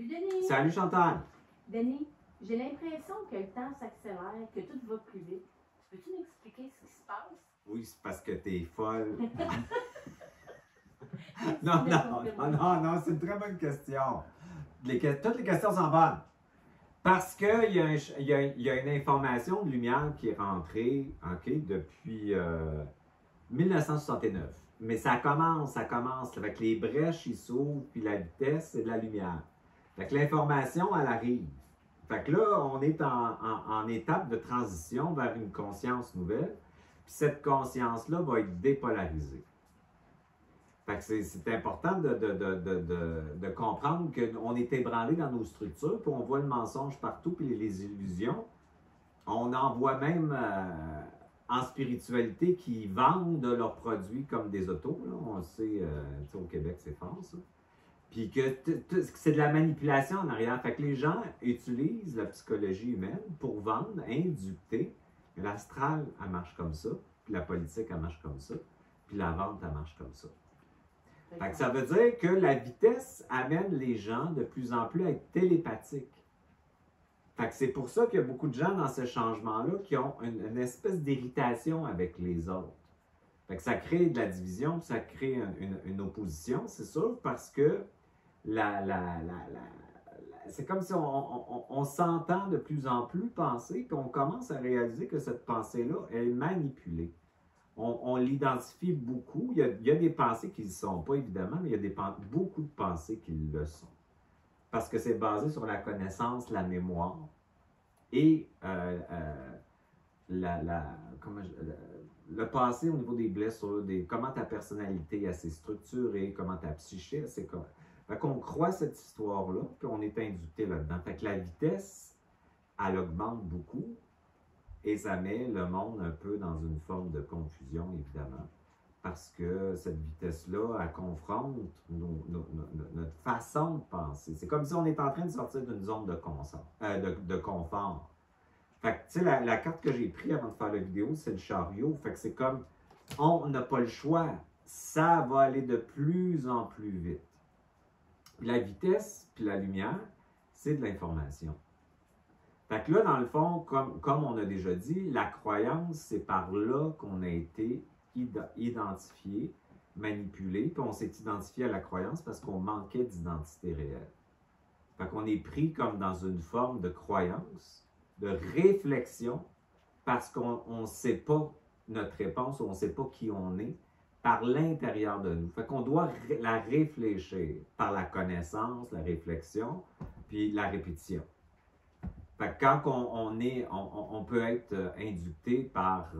Salut Denis! Salut Chantal! Denis, j'ai l'impression que le temps s'accélère, que tout va plus vite. Peux-tu m'expliquer ce qui se passe? Oui, c'est parce que t'es folle. Non, c'est une très bonne question. Toutes les questions sont bonnes. Parce qu'il y a une information de lumière qui est rentrée depuis 1969. Mais ça commence avec les brèches, ils s'ouvrent, puis la vitesse, c'est de la lumière. Fait que l'information, elle arrive. Fait que là, on est en étape de transition vers une conscience nouvelle. Puis cette conscience-là va être dépolarisée. Fait que c'est important de comprendre qu'on est ébranlé dans nos structures, puis on voit le mensonge partout, puis les illusions. On en voit même en spiritualité qui vendent leurs produits comme des autos. Là. On le sait, au Québec, c'est fort, ça. Puis que c'est de la manipulation en arrière. Fait que les gens utilisent la psychologie humaine pour vendre, inducter. L'astral, elle marche comme ça. Puis la politique, elle marche comme ça. Puis la vente, elle marche comme ça. Fait que ça veut dire que la vitesse amène les gens de plus en plus à être télépathiques. Fait que c'est pour ça qu'il y a beaucoup de gens dans ce changement-là qui ont une espèce d'irritation avec les autres. Fait que ça crée de la division, ça crée une opposition, c'est sûr, parce que c'est comme si on s'entend de plus en plus penser, puis on commence à réaliser que cette pensée-là est manipulée. On l'identifie beaucoup. Il y a des pensées qui ne le sont pas, évidemment, mais il y a beaucoup de pensées qui le sont. Parce que c'est basé sur la connaissance, la mémoire et le passé au niveau des blessures, comment ta personnalité s'est structurée, comment ta psyché s'est... Fait qu'on croit cette histoire-là, puis on est inducté là-dedans. Fait que la vitesse, elle augmente beaucoup. Et ça met le monde un peu dans une forme de confusion, évidemment, parce que cette vitesse-là, elle confronte notre façon de penser. C'est comme si on est en train de sortir d'une zone de confort. Fait que, tu sais, la carte que j'ai prise avant de faire la vidéo, c'est le chariot. Fait que c'est comme, on n'a pas le choix. Ça va aller de plus en plus vite. Puis la vitesse, puis la lumière, c'est de l'information. Fait que là, dans le fond, comme on a déjà dit, la croyance, c'est par là qu'on a été identifié, manipulé, puis on s'est identifié à la croyance parce qu'on manquait d'identité réelle. Fait qu'on est pris comme dans une forme de croyance, de réflexion, parce qu'on ne sait pas notre réponse, on ne sait pas qui on est, par l'intérieur de nous. Fait qu'on doit la réfléchir par la connaissance, la réflexion, puis la répétition. Fait que quand on peut être inducté par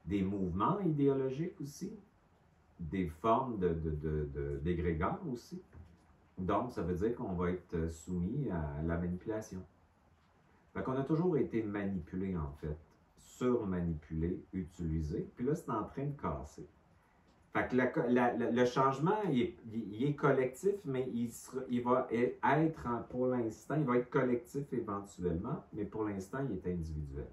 des mouvements idéologiques aussi, des formes d'égrégores aussi. Donc, ça veut dire qu'on va être soumis à la manipulation. Fait qu'on a toujours été manipulé, en fait. Surmanipulé, utilisé. Puis là, c'est en train de casser. Fait que le changement, il est collectif, mais il va être, pour l'instant, il va être collectif éventuellement, mais pour l'instant, il est individuel.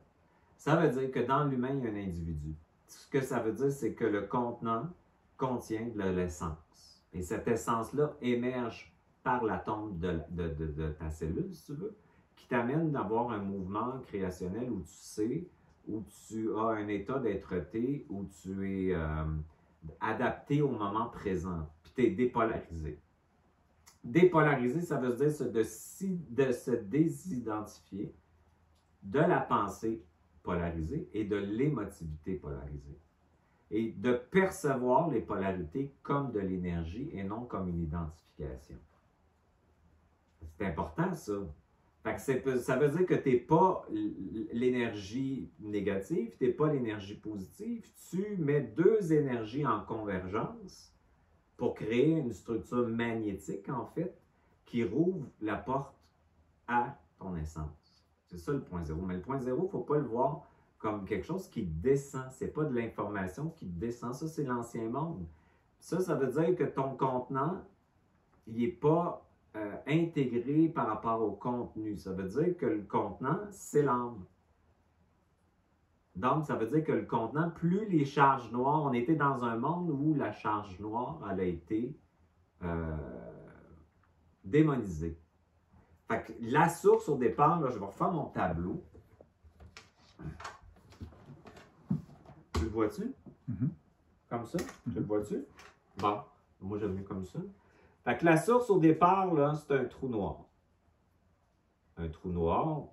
Ça veut dire que dans l'humain, il y a un individu. Ce que ça veut dire, c'est que le contenant contient de l'essence. Et cette essence-là émerge par l'atome de ta cellule, si tu veux, qui t'amène d'avoir un mouvement créationnel où tu sais, où tu as un état d'être-té, où tu es... adapté au moment présent, puis tu es dépolarisé. Dépolarisé, ça veut dire de se désidentifier de la pensée polarisée et de l'émotivité polarisée. Et de percevoir les polarités comme de l'énergie et non comme une identification. C'est important, ça. Fait que ça veut dire que tu n'es pas l'énergie négative, tu n'es pas l'énergie positive. Tu mets deux énergies en convergence pour créer une structure magnétique, en fait, qui rouvre la porte à ton essence. C'est ça le point zéro. Mais le point zéro, il ne faut pas le voir comme quelque chose qui descend. Ce n'est pas de l'information qui descend. Ça, c'est l'ancien monde. Ça veut dire que ton contenant, il n'est pas... intégré par rapport au contenu. Ça veut dire que le contenant, c'est l'âme. Donc, ça veut dire que le contenant, plus les charges noires, on était dans un monde où la charge noire, elle a été démonisée. Fait que la source, au départ, là, je vais refaire mon tableau. Tu le vois-tu? Comme ça? Tu le vois-tu? Bon, moi j'aime mieux comme ça. Fait que la source, au départ, là, c'est un trou noir. Un trou noir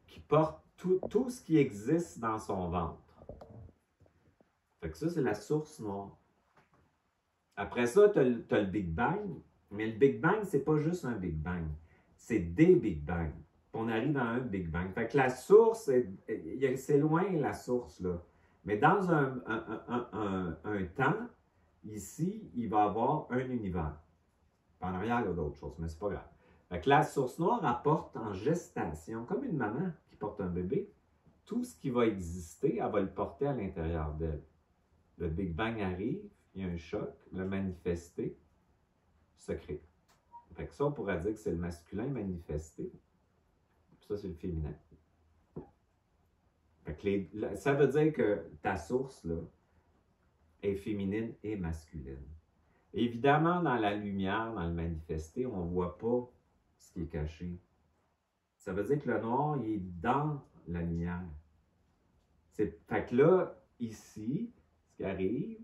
qui porte tout ce qui existe dans son ventre. Fait que ça, c'est la source noire. Après ça, tu as le Big Bang. Mais le Big Bang, c'est pas juste un Big Bang. C'est des Big Bang. On arrive à un Big Bang. Fait que la source, c'est loin la source, là. Mais dans un temps, ici, il va y avoir un univers. En arrière, il y a d'autres choses, mais c'est pas grave. Fait que la source noire apporte en gestation, comme une maman qui porte un bébé, tout ce qui va exister, elle va le porter à l'intérieur d'elle. Le Big Bang arrive, il y a un choc, le manifesté se crée. Fait que ça, on pourrait dire que c'est le masculin manifesté. Puis ça, c'est le féminin. Fait que ça veut dire que ta source, là, est féminine et masculine. Évidemment, dans la lumière, dans le manifesté, on ne voit pas ce qui est caché. Ça veut dire que le noir, il est dans la lumière. Fait que là, ici, ce qui arrive,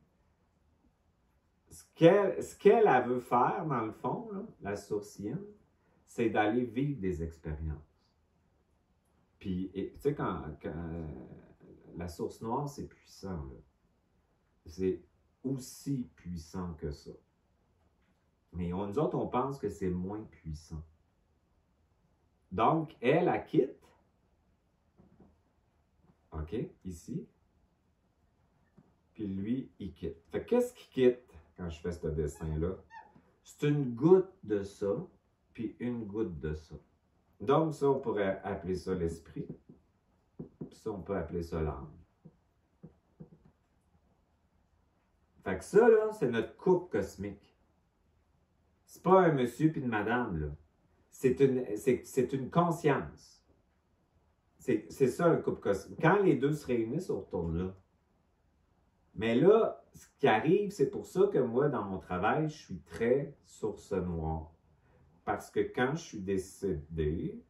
ce qu'elle veut faire, dans le fond, là, la sourcienne, c'est d'aller vivre des expériences. Puis, tu sais, quand la source noire, c'est puissant, là. C'est aussi puissant que ça. Mais nous autres, on pense que c'est moins puissant. Donc, elle quitte. OK, ici. Puis lui, il quitte. Fait que qu'est-ce qu'il quitte quand je fais ce dessin-là? C'est une goutte de ça, puis une goutte de ça. Donc, ça, on pourrait appeler ça l'esprit. Puis ça, on peut appeler ça l'âme. Fait que ça, là, c'est notre couple cosmique. C'est pas un monsieur puis une madame, là. C'est une conscience. C'est ça, un couple cosmique. Quand les deux se réunissent, on retourne là. Mais là, ce qui arrive, c'est pour ça que moi, dans mon travail, je suis très source noire. Parce que quand je suis décédé,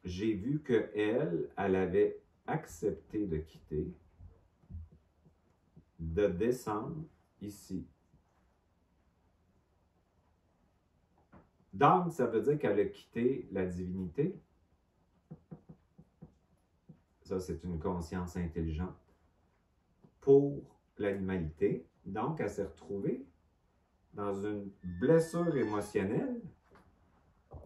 j'ai vu qu'elle avait accepté de quitter, de descendre ici. Donc, ça veut dire qu'elle a quitté la divinité. Ça, c'est une conscience intelligente pour l'animalité. Donc, elle s'est retrouvée dans une blessure émotionnelle,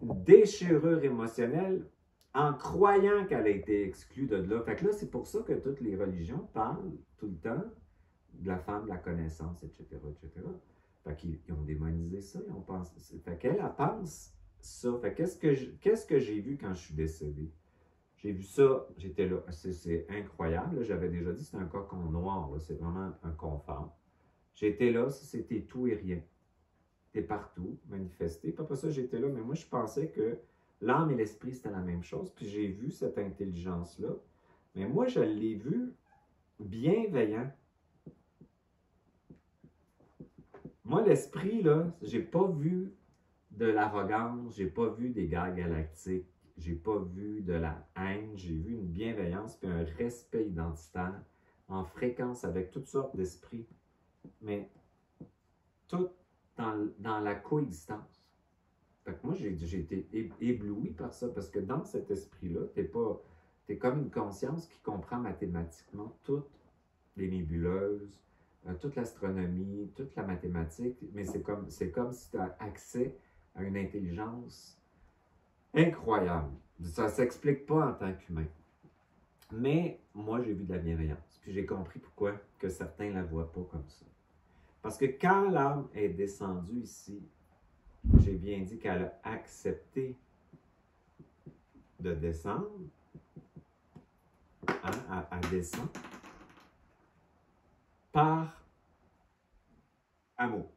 une déchirure émotionnelle, en croyant qu'elle a été exclue de là. Fait que là, c'est pour ça que toutes les religions parlent tout le temps de la femme, de la connaissance, etc., etc. Fait qu'ils ont démonisé ça, ils ont pensé. Fait qu'elle, elle pense ça. Fait qu'est-ce que j'ai vu quand je suis décédé? J'ai vu ça, j'étais là, c'est incroyable. J'avais déjà dit, c'est un cocon noir, c'est vraiment un confort. J'étais là, c'était tout et rien. T'es partout, manifesté. Puis après ça, j'étais là, mais moi, je pensais que l'âme et l'esprit, c'était la même chose. Puis j'ai vu cette intelligence-là. Mais moi, je l'ai vu bienveillant. Moi, l'esprit, là, j'ai pas vu de l'arrogance, j'ai pas vu des guerres galactiques, j'ai pas vu de la haine, j'ai vu une bienveillance puis un respect identitaire en fréquence avec toutes sortes d'esprits, mais tout dans la coexistence. Fait que moi, j'ai été ébloui par ça, parce que dans cet esprit-là, t'es comme une conscience qui comprend mathématiquement toutes les nébuleuses, toute l'astronomie, toute la mathématique, mais c'est comme si tu as accès à une intelligence incroyable. Ça ne s'explique pas en tant qu'humain. Mais moi, j'ai vu de la bienveillance. Puis j'ai compris pourquoi que certains ne la voient pas comme ça. Parce que quand l'âme est descendue ici, j'ai bien dit qu'elle a accepté de descendre. Hein, elle descend par amour.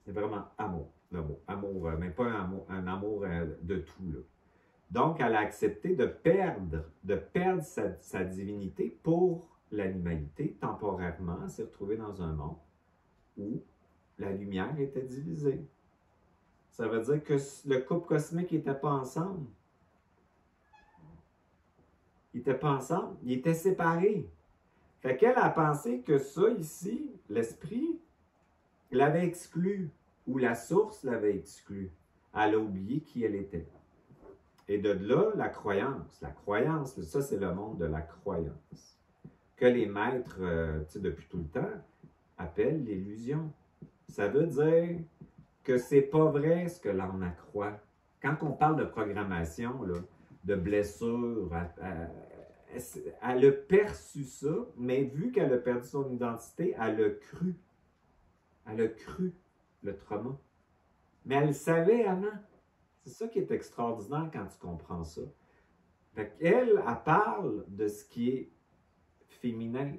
C'est vraiment amour, le mot. Amour, mais pas un amour de tout, là. Donc, elle a accepté de perdre sa divinité pour l'animalité temporairement. Elle s'est retrouvée dans un monde où la lumière était divisée. Ça veut dire que le couple cosmique n'était pas ensemble. Ils n'étaient pas ensemble, ils étaient séparés. Fait qu'elle a pensé que ça ici, l'esprit, l'avait exclu, ou la source l'avait exclu. Elle a oublié qui elle était. Et de là, la croyance. La croyance, ça c'est le monde de la croyance. Que les maîtres, depuis tout le temps, appellent l'illusion. Ça veut dire que c'est pas vrai ce que l'âme accroît. Quand on parle de programmation, là, de blessure, elle a perçu ça, mais vu qu'elle a perdu son identité, elle a cru. Elle a cru le trauma. Mais elle le savait avant. C'est ça qui est extraordinaire quand tu comprends ça. Fait qu'elle, elle parle de ce qui est féminin,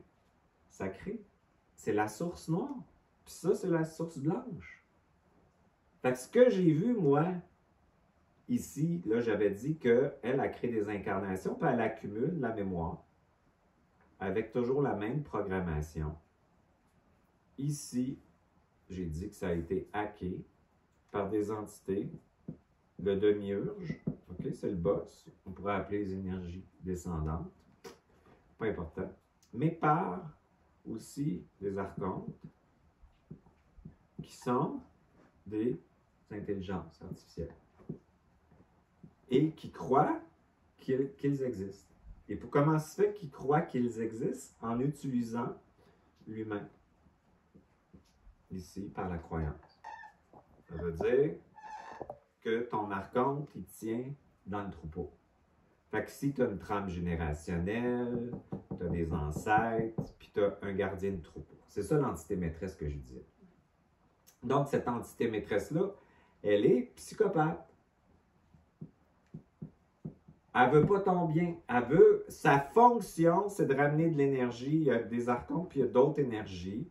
sacré. C'est la source noire. Puis ça, c'est la source blanche. Fait que ce que j'ai vu, moi, ici, là, j'avais dit qu'elle a créé des incarnations, puis elle accumule la mémoire avec toujours la même programmation. Ici, j'ai dit que ça a été hacké par des entités. Le demi-urge, okay, c'est le boss. On pourrait appeler les énergies descendantes. Pas important. Mais par aussi des archontes qui sont des intelligences artificielles et qui croient qu'ils existent. Et pour comment se fait qu'ils croient qu'ils existent? En utilisant l'humain, ici, par la croyance. Ça veut dire que ton archonte, il tient dans le troupeau. Fait que si tu as une trame générationnelle, tu as des ancêtres, puis tu as un gardien de troupeau. C'est ça l'entité maîtresse que je disais. Donc, cette entité maîtresse-là, elle est psychopathe. Elle veut pas ton bien. Elle veut, sa fonction, c'est de ramener de l'énergie. Il y a des archontes, puis il y a d'autres énergies.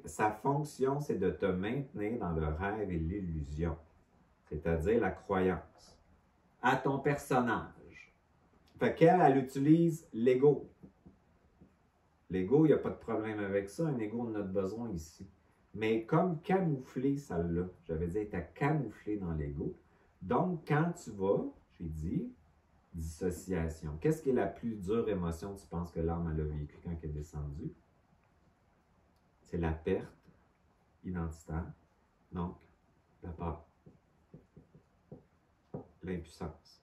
Sa fonction, c'est de te maintenir dans le rêve et l'illusion. C'est-à-dire la croyance. À ton personnage. Fait qu'elle, elle utilise l'ego. L'ego, il n'y a pas de problème avec ça. Un ego, on en a besoin ici. Mais comme camoufler, ça l'a. J'avais dit, elle était camouflée dans l'ego. Donc, quand tu vas, j'ai dit, dissociation. Qu'est-ce qui est la plus dure émotion, tu penses que l'âme elle a vécue quand elle est descendue? C'est la perte identitaire. Donc, la peur. L'impuissance.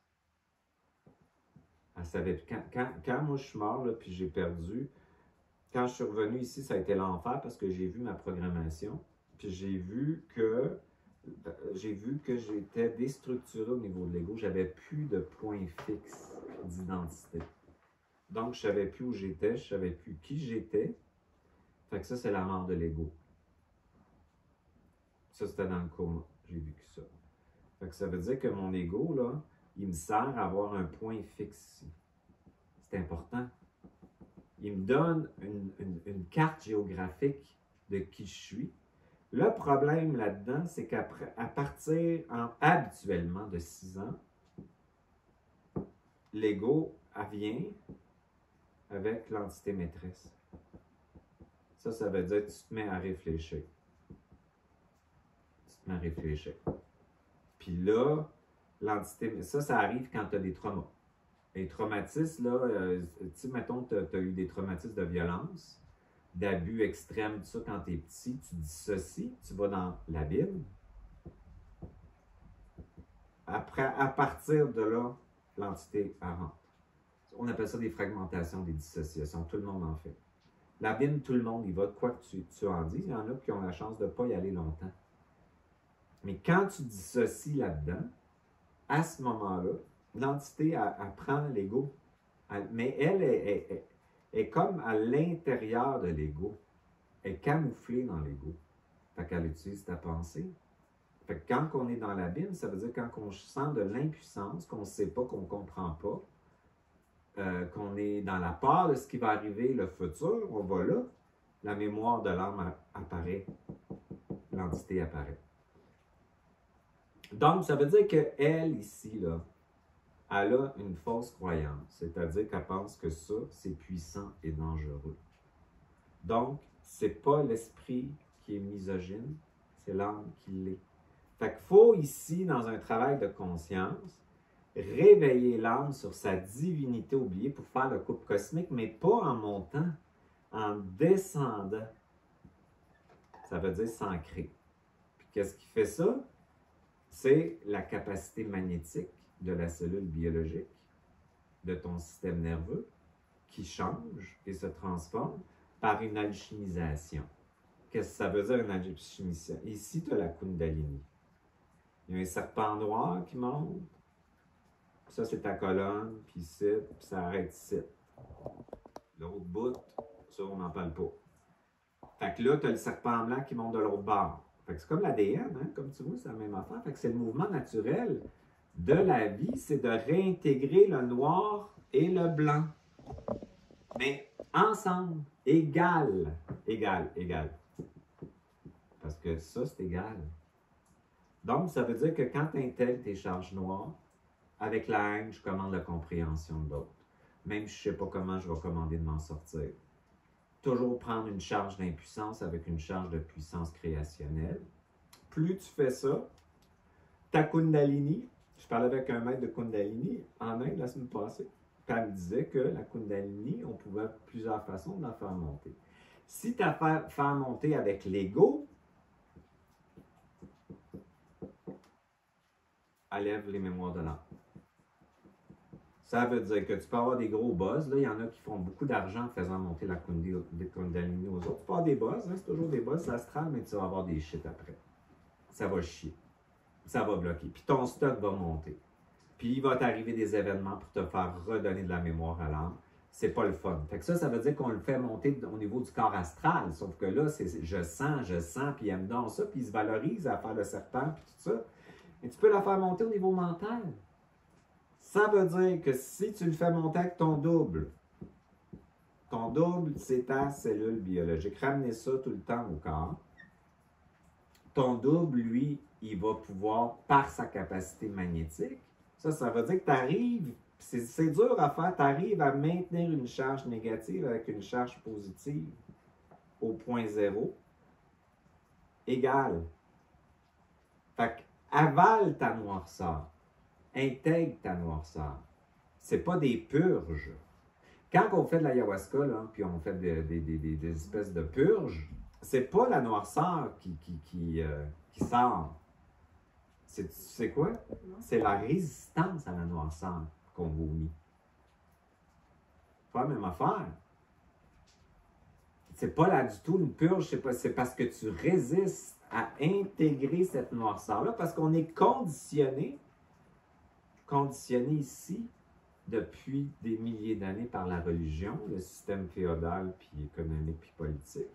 Elle savait, quand moi je suis mort, là, puis j'ai perdu, quand je suis revenu ici, ça a été l'enfer parce que j'ai vu ma programmation, puis j'ai vu que j'étais déstructuré au niveau de l'ego. J'avais plus de point fixe d'identité. Donc, je ne savais plus où j'étais, je ne savais plus qui j'étais. Fait que ça, c'est la mort de l'ego. Ça, c'était dans le coma. J'ai vécu ça. Fait que ça veut dire que mon ego, là, il me sert à avoir un point fixe ici. C'est important. Il me donne une carte géographique de qui je suis. Le problème là-dedans, c'est qu'à partir, habituellement, de 6 ans, l'ego, elle vient avec l'entité maîtresse. Ça veut dire que tu te mets à réfléchir. Puis là, l'entité, ça arrive quand tu as des traumas. Les traumatismes, là, tu sais, mettons, tu as eu des traumatismes de violence, d'abus extrêmes, tout ça, quand tu es petit, tu dissocies, tu vas dans l'abîme. Après, à partir de là, l'entité rentre. On appelle ça des fragmentations, des dissociations. Tout le monde en fait. L'abîme, tout le monde y va. Quoi que tu en dises, il y en a qui ont la chance de ne pas y aller longtemps. Mais quand tu dissocies là-dedans, à ce moment-là, l'entité, elle prend l'ego. Mais elle est comme à l'intérieur de l'ego. Elle est camouflée dans l'ego. Fait qu'elle utilise ta pensée. Fait que quand on est dans l'abîme, ça veut dire quand on sent de l'impuissance, qu'on ne sait pas, qu'on ne comprend pas, qu'on est dans la peur de ce qui va arriver, le futur, on va là, la mémoire de l'âme apparaît. L'entité apparaît. Donc, ça veut dire qu'elle, ici, là, elle a une fausse croyance, c'est-à-dire qu'elle pense que ça, c'est puissant et dangereux. Donc, c'est pas l'esprit qui est misogyne, c'est l'âme qui l'est. Fait qu'il faut ici, dans un travail de conscience, réveiller l'âme sur sa divinité oubliée pour faire le couple cosmique, mais pas en montant, en descendant. Ça veut dire s'ancrer. Puis qu'est-ce qui fait ça? C'est la capacité magnétique de la cellule biologique, de ton système nerveux, qui change et se transforme par une alchimisation. Qu'est-ce que ça veut dire une alchimisation? Ici, tu as la Kundalini. Il y a un serpent noir qui monte. Ça, c'est ta colonne, puis ici, puis ça arrête ici. L'autre bout, ça, on n'en parle pas. Fait que là, tu as le serpent blanc qui monte de l'autre bord. Fait que c'est comme l'ADN, hein? Comme tu vois, c'est la même affaire. Fait que c'est le mouvement naturel de la vie, c'est de réintégrer le noir et le blanc. Mais ensemble, égal, égal, égal. Parce que ça, c'est égal. Donc, ça veut dire que quand tu intègres tes charges noires, avec la haine, je commande la compréhension de l'autre. Même si je ne sais pas comment je vais commander de m'en sortir. Toujours prendre une charge d'impuissance avec une charge de puissance créationnelle. Plus tu fais ça, ta Kundalini, je parlais avec un maître de Kundalini en Inde la semaine passée, puis elle me disait que la Kundalini, on pouvait plusieurs façons de la faire monter. Si tu as faire monter avec l'ego, enlève les mémoires de l'âme. Ça veut dire que tu peux avoir des gros buzz. Là, il y en a qui font beaucoup d'argent en faisant monter la Kundalini aux autres. Tu peux avoir des buzz, hein, c'est toujours des buzz astrales, mais tu vas avoir des shit après. Ça va chier. Ça va bloquer. Puis ton stock va monter. Puis il va t'arriver des événements pour te faire redonner de la mémoire à l'âme. C'est pas le fun. Fait que ça veut dire qu'on le fait monter au niveau du corps astral. Sauf que là, c'est je sens, puis il aime donc ça, puis il se valorise à faire le serpent, puis tout ça. Mais tu peux la faire monter au niveau mental. Ça veut dire que si tu le fais monter avec ton double, c'est ta cellule biologique. Ramenez ça tout le temps au corps. Ton double, lui, il va pouvoir, par sa capacité magnétique, ça veut dire que tu arrives, c'est dur à faire, tu arrives à maintenir une charge négative avec une charge positive au point zéro, égale. Fait qu'avale ta noirceur. Intègre ta noirceur. C'est pas des purges. Quand on fait de l'ayahuasca, là, puis on fait des espèces de purges, c'est pas la noirceur qui sort. C'est quoi? C'est la résistance à la noirceur qu'on vomit. Pas la même affaire. C'est pas là du tout une purge, c'est parce que tu résistes à intégrer cette noirceur-là, parce qu'on est conditionné ici depuis des milliers d'années par la religion, le système féodal, puis économique, puis politique,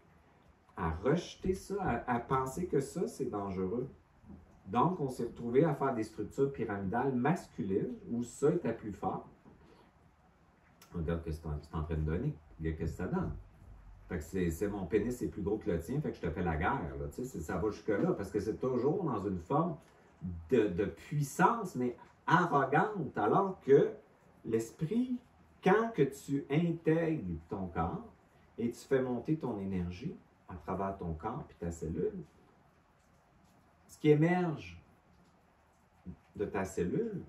à rejeter ça, à penser que ça, c'est dangereux. Donc, on s'est retrouvé à faire des structures pyramidales masculines où ça était plus fort. Regarde ce que c'est en train de donner. Regarde ce que ça donne. Fait que c'est mon pénis, c'est plus gros que le tien, fait que je te fais la guerre. Là, ça va jusque-là, parce que c'est toujours dans une forme de puissance, mais arrogante, alors que l'esprit, quand que tu intègres ton corps et tu fais monter ton énergie à travers ton corps et ta cellule, ce qui émerge de ta cellule,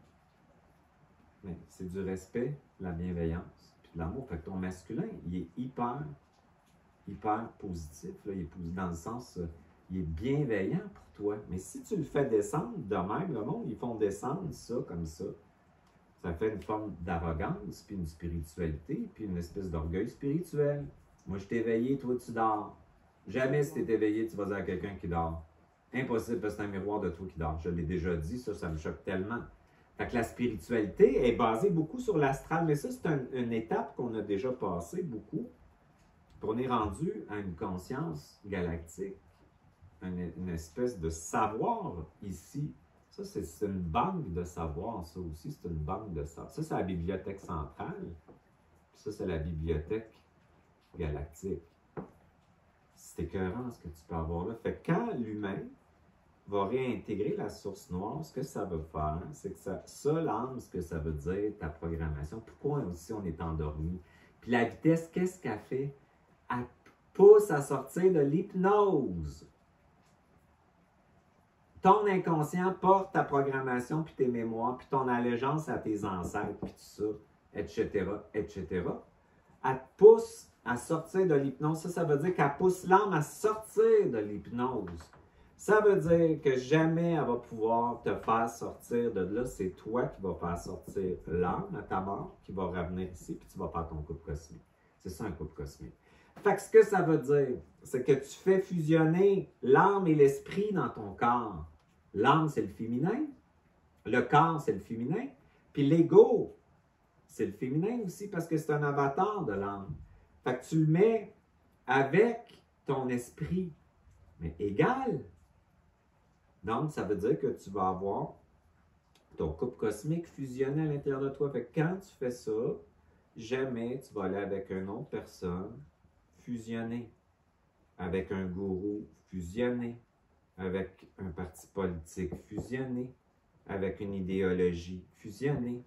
c'est du respect, de la bienveillance, puis de l'amour. Fait que ton masculin, il est hyper positif, là, il est dans le sens, il est bienveillant pour toi. Mais si tu le fais descendre de même, le monde, ils font descendre ça comme ça. Ça fait une forme d'arrogance, puis une spiritualité, puis une espèce d'orgueil spirituel. Moi, je t'ai éveillé, toi, tu dors. Jamais si tu es éveillé, tu vas dire à quelqu'un qui dort. Impossible, parce que c'est un miroir de toi qui dort. Je l'ai déjà dit, ça me choque tellement. Fait que la spiritualité est basée beaucoup sur l'astral, mais ça, c'est une étape qu'on a déjà passée beaucoup. Puis on est rendu à une conscience galactique, une espèce de savoir ici. Ça, c'est une banque de savoir, ça aussi, c'est une banque de savoir. Ça, c'est la bibliothèque centrale. Puis ça, c'est la bibliothèque galactique. C'est écœurant ce que tu peux avoir là. Fait que quand l'humain va réintégrer la source noire, ce que ça veut faire, c'est que ça l'âme, ce que ça veut dire, ta programmation, pourquoi aussi on est endormi. Puis la vitesse, qu'est-ce qu'elle fait? Elle pousse à sortir de l'hypnose. ton inconscient porte ta programmation, puis tes mémoires, puis ton allégeance à tes ancêtres, puis tout ça, etc., etc. Elle te pousse à sortir de l'hypnose. Ça veut dire qu'elle pousse l'âme à sortir de l'hypnose. Ça veut dire que jamais elle va pouvoir te faire sortir de là. C'est toi qui vas faire sortir l'âme à ta mort, qui va revenir ici, puis tu vas faire ton couple cosmique. C'est ça un couple cosmique. Fait que ce que ça veut dire, c'est que tu fais fusionner l'âme et l'esprit dans ton corps. L'âme, c'est le féminin. Le corps, c'est le féminin. Puis l'ego, c'est le féminin aussi parce que c'est un avatar de l'âme. Fait que tu le mets avec ton esprit, mais égal. Donc, ça veut dire que tu vas avoir ton couple cosmique fusionné à l'intérieur de toi. Fait que quand tu fais ça, jamais tu vas aller avec une autre personne fusionnée, avec un gourou fusionné, avec un parti politique fusionné, avec une idéologie fusionnée.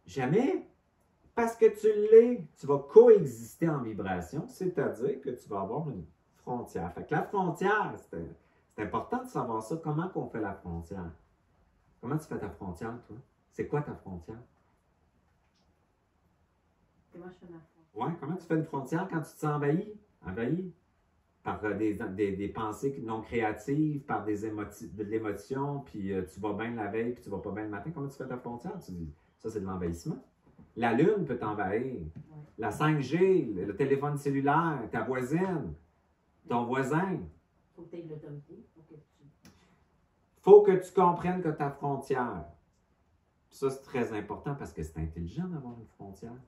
Jamais! Parce que tu l'es, tu vas coexister en vibration, c'est-à-dire que tu vas avoir une frontière. Fait que la frontière, c'est important de savoir ça. Comment qu'on fait la frontière? Comment tu fais ta frontière, toi? C'est quoi ta frontière? Comment je fais ma frontière? Ouais, comment tu fais une frontière quand tu te sens envahi par des pensées non créatives, par de l'émotion, puis tu vas bien la veille, puis tu vas pas bien le matin. Comment tu fais ta frontière? Tu dis, ça, c'est de l'envahissement. La lune peut t'envahir. Ouais. La 5G, le téléphone cellulaire, ta voisine, ton voisin. Faut que tu aies de l'autorité. Faut que tu comprennes que ta frontière. Ça, c'est très important parce que c'est intelligent d'avoir une frontière.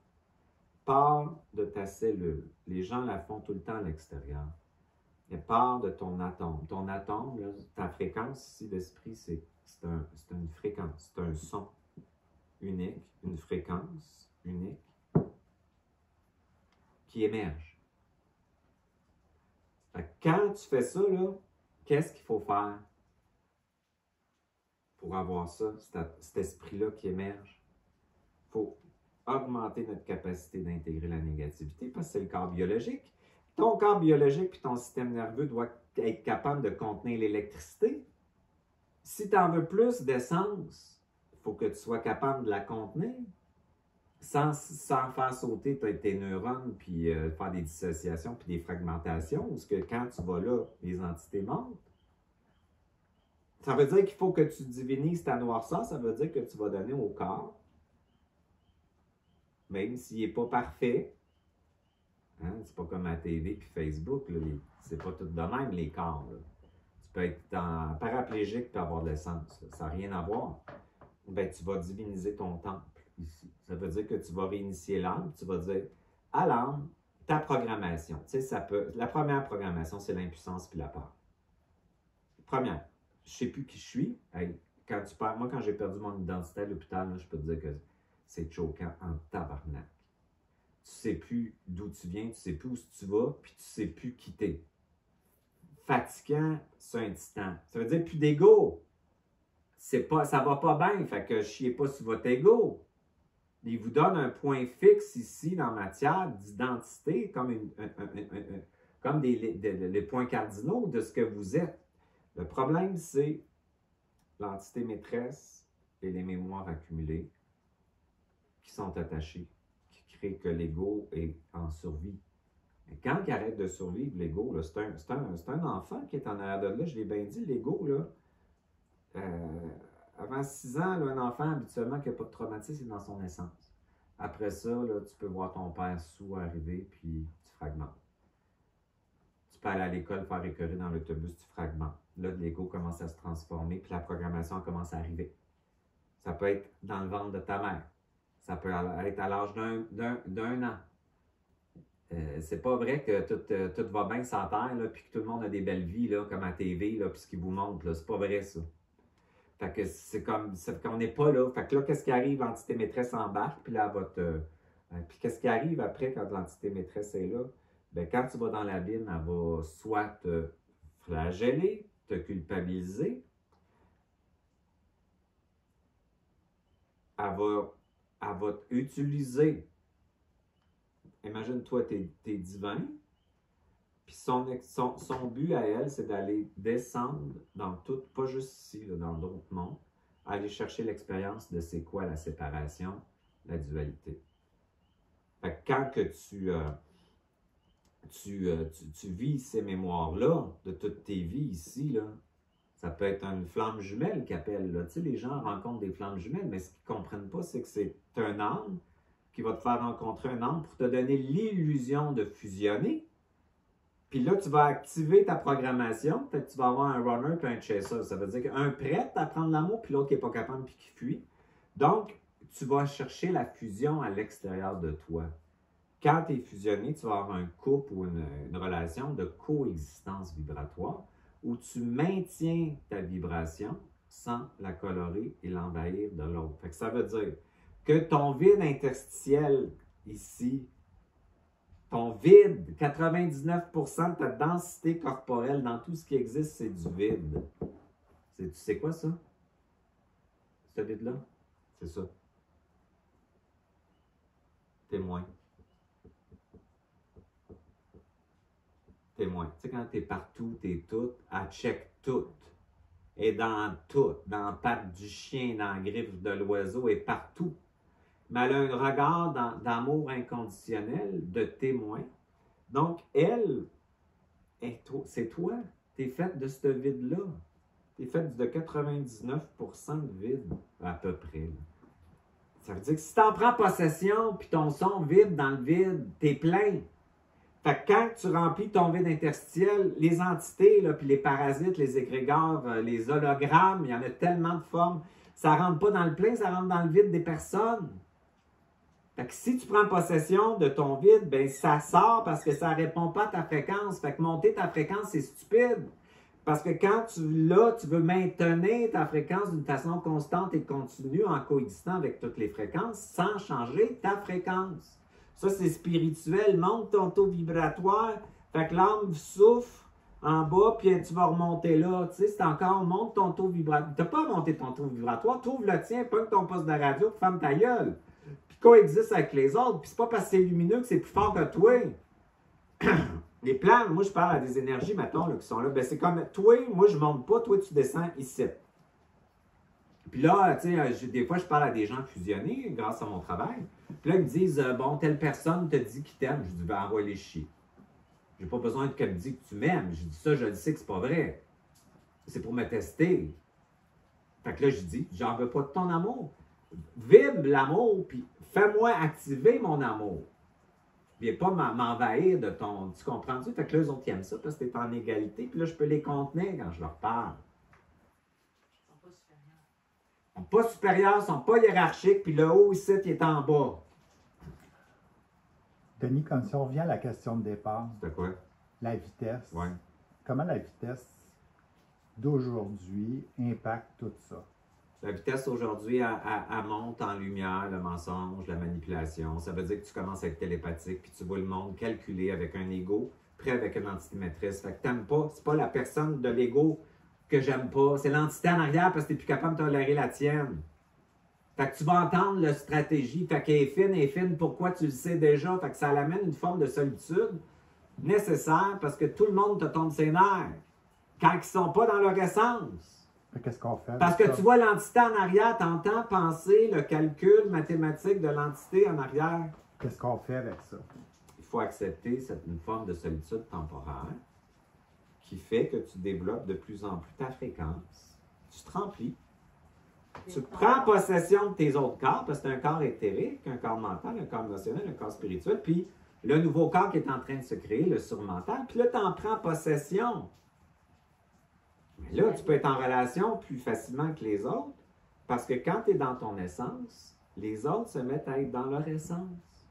Part de ta cellule. Les gens la font tout le temps à l'extérieur. Elle part de ton atome. Ton atome, là, ta fréquence ici d'esprit, c'est une fréquence, c'est un son unique, une fréquence unique qui émerge. Fait que quand tu fais ça, là, qu'est-ce qu'il faut faire pour avoir ça, cet esprit-là qui émerge? Il faut augmenter notre capacité d'intégrer la négativité parce que c'est le corps biologique. Ton corps biologique puis ton système nerveux doit être capable de contenir l'électricité. Si tu en veux plus d'essence, il faut que tu sois capable de la contenir sans faire sauter tes neurones puis faire des dissociations puis des fragmentations. Parce que quand tu vas là, les entités montent. Ça veut dire qu'il faut que tu divinises ta noirceur. Ça veut dire que tu vas donner au corps, même s'il n'est pas parfait. Hein? C'est pas comme la TV puis Facebook. C'est pas tout de même, les corps. Là. Tu peux être paraplégique et avoir de l'essence. Ça n'a rien à voir. Ben, tu vas diviniser ton temple ici. Ça veut dire que tu vas réinitier l'âme. Tu vas dire à l'âme, ta programmation. Tu sais, la première programmation, c'est l'impuissance puis la peur. Première. Je ne sais plus qui je suis. Hey, moi, quand j'ai perdu mon identité à l'hôpital, là, je peux te dire que c'est choquant en tabarnak. Tu ne sais plus d'où tu viens, tu ne sais plus où tu vas, puis tu ne sais plus qui t'es. Fatigant, c'est un titan. Ça veut dire plus d'ego. Ça ne va pas bien, fait que chiez pas sur votre ego. Il vous donne un point fixe ici dans la matière d'identité, comme les points cardinaux de ce que vous êtes. Le problème, c'est l'entité maîtresse et les mémoires accumulées qui sont attachées, qui créent que l'ego est en survie. Et quand il arrête de survivre, l'ego, c'est un enfant qui est en arrière de là. Je l'ai bien dit, l'ego, là, avant 6 ans, là, un enfant, habituellement, qui n'a pas de traumatisme, c'est dans son essence. Après ça, là, tu peux voir ton père sous arriver, puis tu fragmentes. Tu peux aller à l'école, faire écœurer dans l'autobus, tu fragmentes. Là, l'ego commence à se transformer, puis la programmation commence à arriver. Ça peut être dans le ventre de ta mère. Ça peut être à l'âge d'un an. C'est pas vrai que tout va bien sur la terre, là, puis que tout le monde a des belles vies, là, comme à TV, là, puis ce qu'ils vous montrent, là, c'est pas vrai, ça. Fait que c'est qu'on n'est pas là. Fait que là, qu'est-ce qui arrive? L'entité maîtresse embarque, puis là, puis qu'est-ce qui arrive après quand l'entité maîtresse est là? Ben, quand tu vas dans l'abîme, elle va soit te flageller, te culpabiliser, elle va utiliser. Imagine-toi, t'es divin, puis son but à elle, c'est d'aller descendre dans tout, pas juste ici, là, dans d'autres mondes, à aller chercher l'expérience de c'est quoi la séparation, la dualité. Fait que quand que tu vis ces mémoires-là, de toutes tes vies ici, là, ça peut être une flamme jumelle qu'ils appellent. Là. Tu sais, les gens rencontrent des flammes jumelles, mais ce qu'ils ne comprennent pas, c'est que c'est un âme qui va te faire rencontrer un âme pour te donner l'illusion de fusionner. Puis là, tu vas activer ta programmation. Peut-être que tu vas avoir un runner et un chaser. Ça veut dire qu'un prêt à prendre l'amour, puis l'autre qui n'est pas capable puis qui fuit. Donc, tu vas chercher la fusion à l'extérieur de toi. Quand tu es fusionné, tu vas avoir un couple ou une relation de coexistence vibratoire où tu maintiens ta vibration sans la colorer et l'envahir de l'autre. Fait que ça veut dire que ton vide interstitiel ici, ton vide, 99% de ta densité corporelle dans tout ce qui existe, c'est du vide. Tu sais quoi ça? Ce vide-là? C'est ça. Témoin. Témoin. Tu sais, quand tu es partout, tu es tout, elle check tout. Et dans tout, dans la patte du chien, dans la griffe de l'oiseau, et partout. Mais elle a un regard d'amour inconditionnel, de témoin. Donc, elle, c'est toi. Tu es faite de ce vide-là. Tu es faite de 99% de vide, à peu près. Là. Ça veut dire que si tu en prends possession, puis ton son vibre dans le vide, tu es plein. Fait que quand tu remplis ton vide interstitiel, les entités, là, puis les parasites, les égrégores, les hologrammes, il y en a tellement de formes, ça ne rentre pas dans le plein, ça rentre dans le vide des personnes. Fait que si tu prends possession de ton vide, ben ça sort parce que ça ne répond pas à ta fréquence. Fait que monter ta fréquence, c'est stupide. Parce que quand tu veux maintenir ta fréquence d'une façon constante et continue en coexistant avec toutes les fréquences sans changer ta fréquence. Ça, c'est spirituel. Monte ton taux vibratoire. Fait que l'âme souffre en bas, puis tu vas remonter là. Tu sais, c'est encore, monte ton taux vibratoire. Tu n'as pas à monter ton taux vibratoire. Trouve le tien, pogne ton poste de radio, puis ferme ta gueule. Puis coexiste avec les autres. Puis c'est pas parce que c'est lumineux que c'est plus fort que toi. Les plans, moi, je parle à des énergies, mettons, là, qui sont là. Ben, c'est comme, toi, moi, je monte pas, toi, tu descends ici. Puis là, tu sais, des fois, je parle à des gens fusionnés grâce à mon travail. Puis là, ils me disent, bon, telle personne te dit qu'il t'aime. Je dis, ben, envoie-les chier. J'ai pas besoin qu'elle me dise que tu m'aimes. Je dis ça, je le sais que c'est pas vrai. C'est pour me tester. Fait que là, je dis, j'en veux pas de ton amour. Vibre l'amour, puis fais-moi activer mon amour. Viens pas m'envahir de ton... Tu comprends-tu? Fait que là, eux autres, ils aiment ça parce que t'es en égalité. Puis là, je peux les contenir quand je leur parle. Ils sont pas supérieurs, ils sont pas hiérarchiques, puis le haut ici, il est en bas. Denis, comme si on revient à la question de départ. C'est quoi? La vitesse. Ouais. Comment la vitesse d'aujourd'hui impacte tout ça? La vitesse aujourd'hui, elle monte en lumière, le mensonge, la manipulation. Ça veut dire que tu commences à être télépathique, puis tu vois le monde calculé avec un ego, prêt avec une entité maîtresse. Fait que t'aimes pas, c'est pas la personne de l'ego que j'aime pas, c'est l'entité en arrière parce que t'es plus capable de tolérer la tienne. Fait que tu vas entendre la stratégie, fait qu'elle est fine, pourquoi tu le sais déjà? Fait que ça l'amène une forme de solitude nécessaire parce que tout le monde te tombe ses nerfs quand ils sont pas dans leur essence. Qu'est-ce qu'on fait? Parce que tu vois l'entité en arrière, tu entends penser le calcul mathématique de l'entité en arrière. Qu'est-ce qu'on fait avec ça? Il faut accepter une forme de solitude temporaire qui fait que tu développes de plus en plus ta fréquence. Tu te remplis. Tu prends possession de tes autres corps, parce que c'est un corps éthérique, un corps mental, un corps émotionnel, un corps spirituel, puis le nouveau corps qui est en train de se créer, le surmental, puis là, tu en prends possession. Mais là, tu peux être en relation plus facilement que les autres, parce que quand tu es dans ton essence, les autres se mettent à être dans leur essence.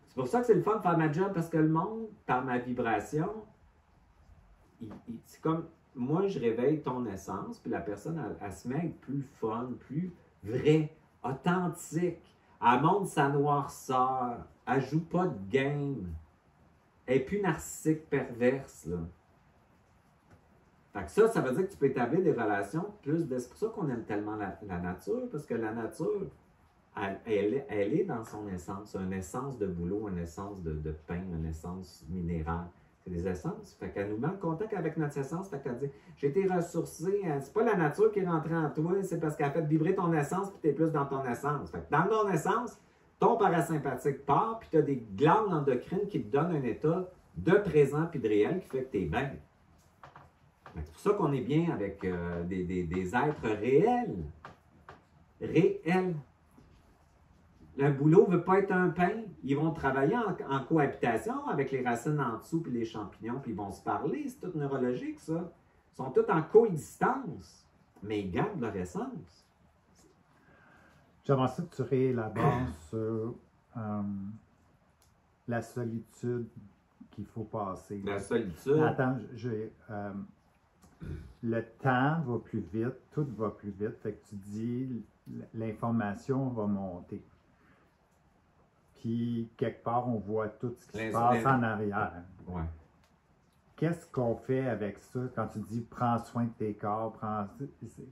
C'est pour ça que c'est le fun de faire ma job, parce que le monde, par ma vibration, c'est comme, moi, je réveille ton essence, puis la personne, elle se met à être plus fun, plus vrai, authentique. Elle montre sa noirceur, elle joue pas de game. Elle n'est plus narcissique, perverse, là. Fait que ça veut dire que tu peux établir des relations plus de... C'est pour ça qu'on aime tellement la nature, parce que la nature, elle est dans son essence, une essence de boulot, une essence de pain, une essence minérale. C'est des essences. Fait qu'elle nous met en contact avec notre essence. Fait qu'elle dit, j'ai été ressourcée. C'est pas la nature qui est rentrée en toi, c'est parce qu'elle a fait vibrer ton essence, puis tu es plus dans ton essence. Fait que dans ton essence, ton parasympathique part, puis tu as des glandes endocrines qui te donnent un état de présent puis de réel qui fait que tu es bien. C'est pour ça qu'on est bien avec des êtres réels. Réels. Le boulot ne veut pas être un pain. Ils vont travailler en cohabitation avec les racines en dessous puis les champignons, puis ils vont se parler. C'est tout neurologique, ça. Ils sont tous en coexistence, mais ils gardent leur essence. J'aimerais ça que tu réélabores sur la solitude qu'il faut passer. La solitude. Attends, le temps va plus vite, tout va plus vite. Fait que tu dis, l'information va monter. Puis, quelque part, on voit tout ce qui se passe en arrière. Ouais. Qu'est-ce qu'on fait avec ça quand tu dis « prends soin de tes corps »,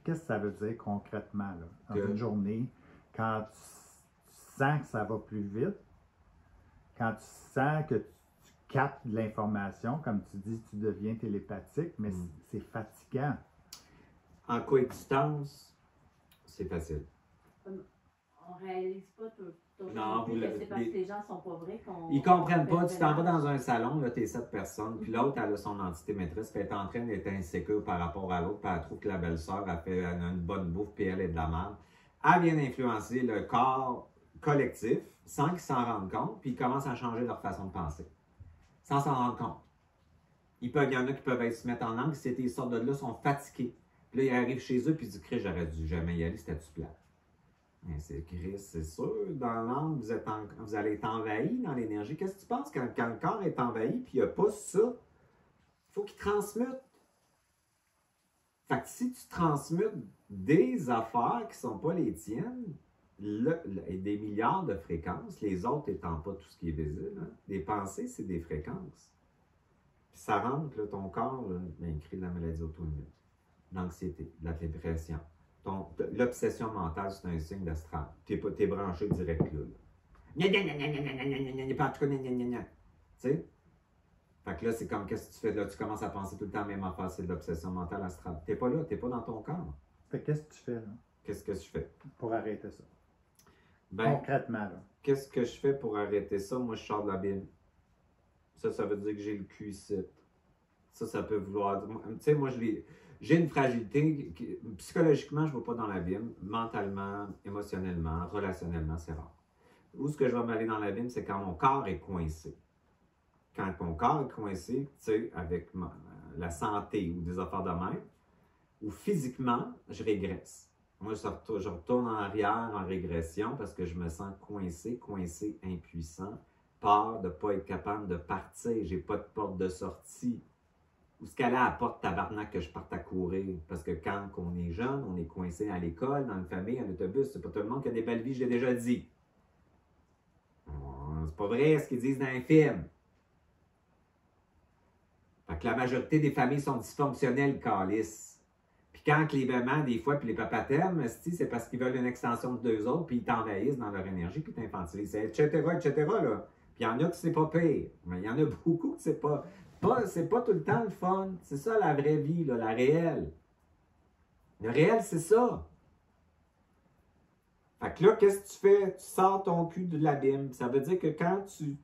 qu'est-ce que ça veut dire concrètement là, dans une journée, quand tu sens que ça va plus vite, quand tu sens que tu captes de l'information, comme tu dis, tu deviens télépathique, mais c'est fatigant. En coexistence, c'est facile. On réalise pas tout. Non, que c'est parce que les gens sont pas vrais qu'on... Ils comprennent pas. Tu t'en vas dans un salon, là, t'es 7 personnes, puis l'autre, elle a son entité maîtresse, puis elle est en train d'être insécure par rapport à l'autre, puis elle trouve que la belle-sœur a fait une bonne bouffe, puis elle est de la merde. Elle vient d'influencer le corps collectif sans qu'ils s'en rendent compte, puis ils commencent à changer leur façon de penser. Sans s'en rendre compte. Il y en a qui peuvent se mettre en angle, si ils sortent de là, sont fatigués. Puis là, ils arrivent chez eux, puis ils disent, Chris, j'aurais dû jamais y aller, c'était-tu plat. C'est Chris, c'est sûr, dans l'âme, vous allez être envahi dans l'énergie. Qu'est-ce que tu penses quand le corps est envahi puis il n'y a pas ça? Il faut qu'il transmute. Fait que si tu transmutes des affaires qui ne sont pas les tiennes, des milliards de fréquences, les autres étant pas tout ce qui est visible, hein, des pensées, c'est des fréquences. Puis ça rentre, là, ton corps, là, il crée de la maladie auto-immune, de l'anxiété, de la dépression. L'obsession mentale, c'est un signe d'astral. T'es branché direct là. Tu sais? Fait que là, c'est comme, qu'est-ce que tu fais là? Tu commences à penser tout le temps la même affaire, c'est de l'obsession mentale astrale. T'es pas là, t'es pas dans ton corps. Fait qu'est-ce que tu fais là? Qu'est-ce que je fais? Pour arrêter ça? Ben, concrètement, là. Qu'est-ce que je fais pour arrêter ça? Moi, je sors de la Bible. Ça veut dire que j'ai le cul ici. Ça peut vouloir dire... Tu sais, moi, j'ai une fragilité. Psychologiquement, je ne vais pas dans l'abîme. Mentalement, émotionnellement, relationnellement, c'est rare. Où est-ce que je vais m'aller dans l'abîme, c'est quand mon corps est coincé. Quand mon corps est coincé, tu sais, avec la santé ou des affaires de même, ou physiquement, je régresse. Moi, je retourne en arrière en régression parce que je me sens coincé, impuissant, peur de ne pas être capable de partir. J'ai pas de porte de sortie. Où est-ce qu'elle a la porte tabarnak que je parte à courir? Parce que quand on est jeune, on est coincé à l'école, dans une famille, en autobus. C'est pas tout le monde qui a des belles vies, je l'ai déjà dit. C'est pas vrai ce qu'ils disent dans les films. Fait que la majorité des familles sont dysfonctionnelles, calice. Puis quand les mamans, des fois, puis les papas t'aiment, c'est parce qu'ils veulent une extension de deux autres, puis ils t'envahissent dans leur énergie, puis t'infantilisent, etc., là. Puis il y en a qui c'est pas pire. Mais il y en a beaucoup qui c'est pas tout le temps le fun. C'est ça la vraie vie, là, la réelle. Le réel, c'est ça. Fait que là, qu'est-ce que tu fais? Tu sors ton cul de l'abîme. Ça veut dire que quand tu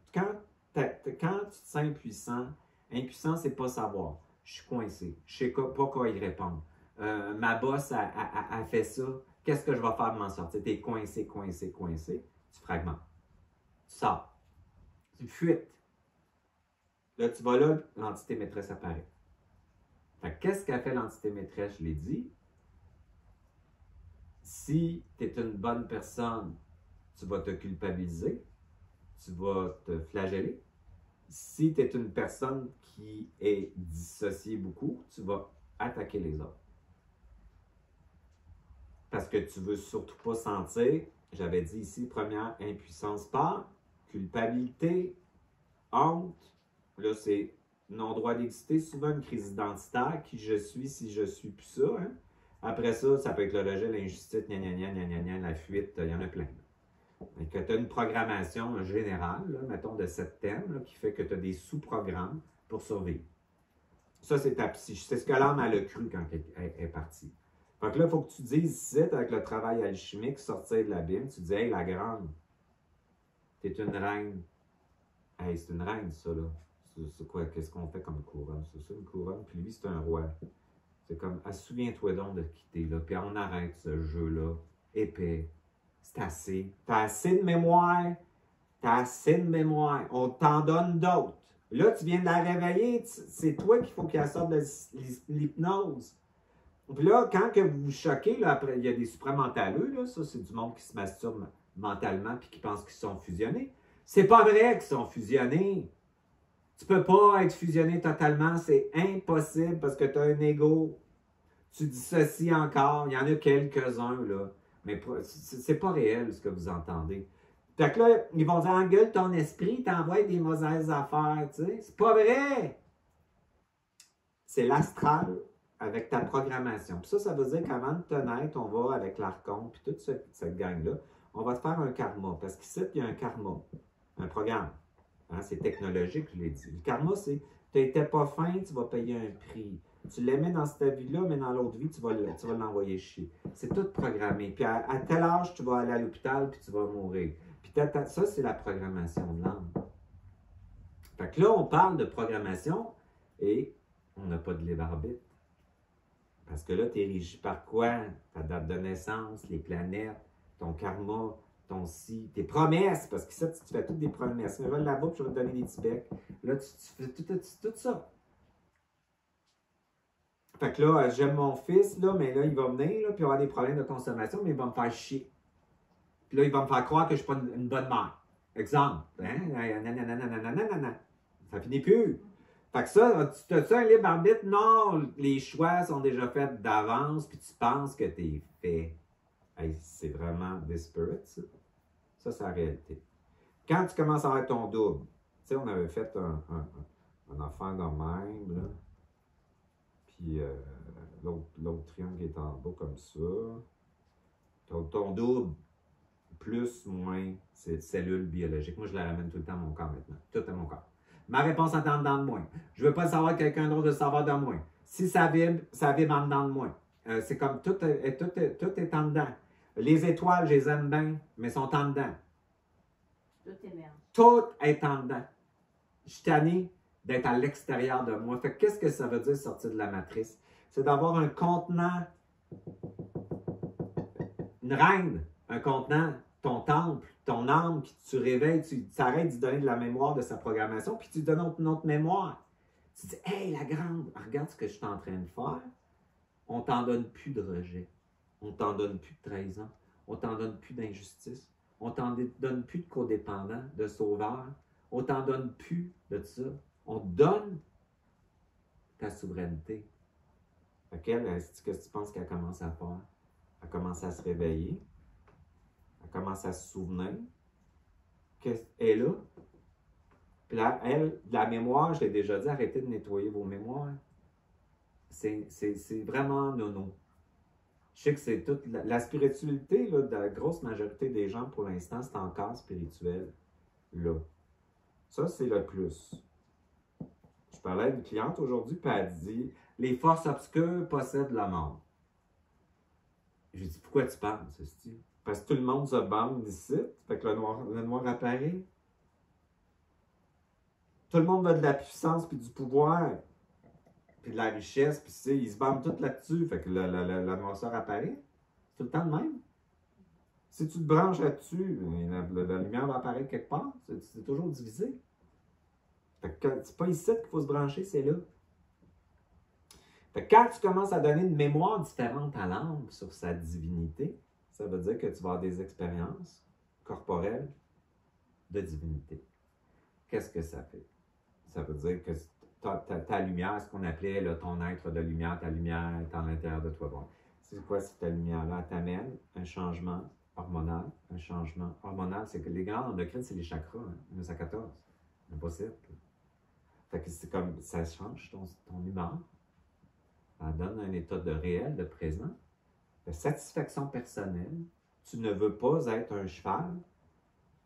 te sens impuissant, c'est pas savoir. Je suis coincé. Je sais pas quoi y répondre. Ma boss a fait ça. Qu'est-ce que je vais faire pour m'en sortir? T'es coincé. Tu fragmentes. Tu sors. Tu fuites. Là, tu vas là, l'entité maîtresse apparaît. Fait que qu'est-ce qu'a fait l'entité maîtresse? Je l'ai dit. Si tu es une bonne personne, tu vas te culpabiliser, tu vas te flageller. Si tu es une personne qui est dissociée beaucoup, tu vas attaquer les autres. Parce que tu ne veux surtout pas sentir, j'avais dit ici, première impuissance par culpabilité, honte. Là, c'est non-droit d'exister, souvent une crise identitaire, qui je suis si je suis plus ça. Hein? Après ça, ça peut être le rejet, l'injustice, la fuite, il y en a plein. Et que tu as une programmation générale, là, mettons de 7 thèmes, là, qui fait que tu as des sous-programmes pour survivre. Ça, c'est ta psyche. C'est ce que l'âme, elle a cru quand elle est partie. Fait que là, il faut que tu dises ici, avec le travail alchimique, sortir de l'abîme, tu dis, hey, la grande, t'es une reine. Hey, c'est une reine, ça, là. C'est quoi? Qu'est-ce qu'on fait comme couronne? C'est ça, une couronne? Puis lui, c'est un roi. C'est comme, ah, souviens-toi donc de quitter, là. Puis on arrête ce jeu-là. Épais. C'est assez. T'as assez de mémoire. T'as assez de mémoire. On t'en donne d'autres. Là, tu viens de la réveiller. C'est toi qu'il faut qu'elle sorte de l'hypnose. Puis là, quand que vous vous choquez, là, après, il y a des supramentalleux, là, ça, c'est du monde qui se masturbe mentalement puis qui pense qu'ils sont fusionnés. C'est pas vrai qu'ils sont fusionnés. Tu peux pas être fusionné totalement, c'est impossible parce que tu as un ego. Tu dissocies encore, il y en a quelques-uns, là. Mais c'est pas réel ce que vous entendez. Fait que là, ils vont dire, engueule ton esprit, t'envoies des mauvaises affaires, tu sais. C'est pas vrai! C'est l'astral avec ta programmation. Puis ça veut dire qu'avant de te naître, on va avec l'archonte, puis toute cette gang-là, on va te faire un karma. Parce qu'ici, il y a un karma, un programme. Hein, c'est technologique, je l'ai dit. Le karma, c'est, tu n'étais pas fin, tu vas payer un prix. Tu l'aimais dans cette vie-là, mais dans l'autre vie, tu vas l'envoyer chier. C'est tout programmé. Puis à tel âge, tu vas aller à l'hôpital, puis tu vas mourir. Puis ça, c'est la programmation de l'âme. Fait que là, on parle de programmation et on n'a pas de libre arbitre. Parce que là, tu es régi par quoi? Ta date de naissance, les planètes, ton karma, ton si, tes promesses. Parce que ça, tu fais toutes des promesses. Mais va là-bas, puis je vais te donner des petits becs. Là, tu fais tout ça. Fait que là, j'aime mon fils, là, mais là, il va venir, là, puis il va avoir des problèmes de consommation, mais il va me faire chier. Puis là, il va me faire croire que je ne suis pas une bonne mère. Exemple. Hein? Ça finit plus. Fait que ça, tu as-tu un libre arbitre? Non, les choix sont déjà faits d'avance, puis tu penses que tu es fait. Hey, c'est vraiment disparate, ça. Ça, c'est la réalité. Quand tu commences à avoir ton double, tu sais, on avait fait un affaire de même, là. Puis l'autre triangle est en bas comme ça. Ton double, plus, moins, c'est cellule biologique. Moi, je la ramène tout le temps à mon corps maintenant. Tout à mon corps. Ma réponse est en dedans de moi. Je ne veux pas savoir que quelqu'un d'autre veut savoir de moi. Si ça vibre en dedans de moi. C'est comme tout est en dedans. Les étoiles, je les aime bien, mais sont en dedans. Tout émerge. Tout est en dedans. Je suis tanné d'être à l'extérieur de moi. Fait que qu'est-ce que ça veut dire sortir de la matrice? C'est d'avoir un contenant, une reine, un contenant, ton temple, ton âme, puis tu réveilles, tu arrêtes d'y donner de la mémoire de sa programmation, puis tu lui donnes une autre mémoire. Tu dis, hey, la grande, regarde ce que je suis en train de faire. On t'en donne plus de rejet. On t'en donne plus de trahison. On t'en donne plus d'injustice. On t'en donne plus de codépendant, de sauveur. On t'en donne plus de ça. On te donne ta souveraineté. Fait qu'elle, qu'est-ce que tu penses qu'elle commence à faire? Elle commence à se réveiller. Elle commence à se souvenir qu'elle est là. Puis là, elle, la mémoire, je l'ai déjà dit, arrêtez de nettoyer vos mémoires. C'est vraiment nono. Je sais que c'est toute la spiritualité là, de la grosse majorité des gens, pour l'instant, c'est encore spirituel. Là. Ça, c'est le plus. Je parlais à une cliente aujourd'hui, puis elle dit « Les forces obscures possèdent la mort. » J'ai dit « Pourquoi tu parles, ceci? » Parce que tout le monde se bande ici, fait que le noir apparaît. Tout le monde veut de la puissance puis du pouvoir, puis de la richesse, puis ils se bandent tout là-dessus, fait que la noirceur apparaît. C'est tout le temps le même. Si tu te branches là-dessus, la lumière va apparaître quelque part. C'est toujours divisé. Fait que c'est pas ici qu'il faut se brancher, c'est là. Fait que quand tu commences à donner une mémoire différente à l'âme sur sa divinité, ça veut dire que tu vas avoir des expériences corporelles de divinité. Qu'est-ce que ça fait? Ça veut dire que ta lumière, ce qu'on appelait là, ton être de lumière, ta lumière est en l'intérieur de toi. Bon, c'est quoi cette lumière-là? Elle t'amène un changement hormonal. Un changement hormonal, c'est que les glandes endocrines, c'est les chakras, hein, 1914. Impossible. Fait que c'est comme, ça change ton humeur. Ça donne un état de réel, de présent, de satisfaction personnelle. Tu ne veux pas être un cheval.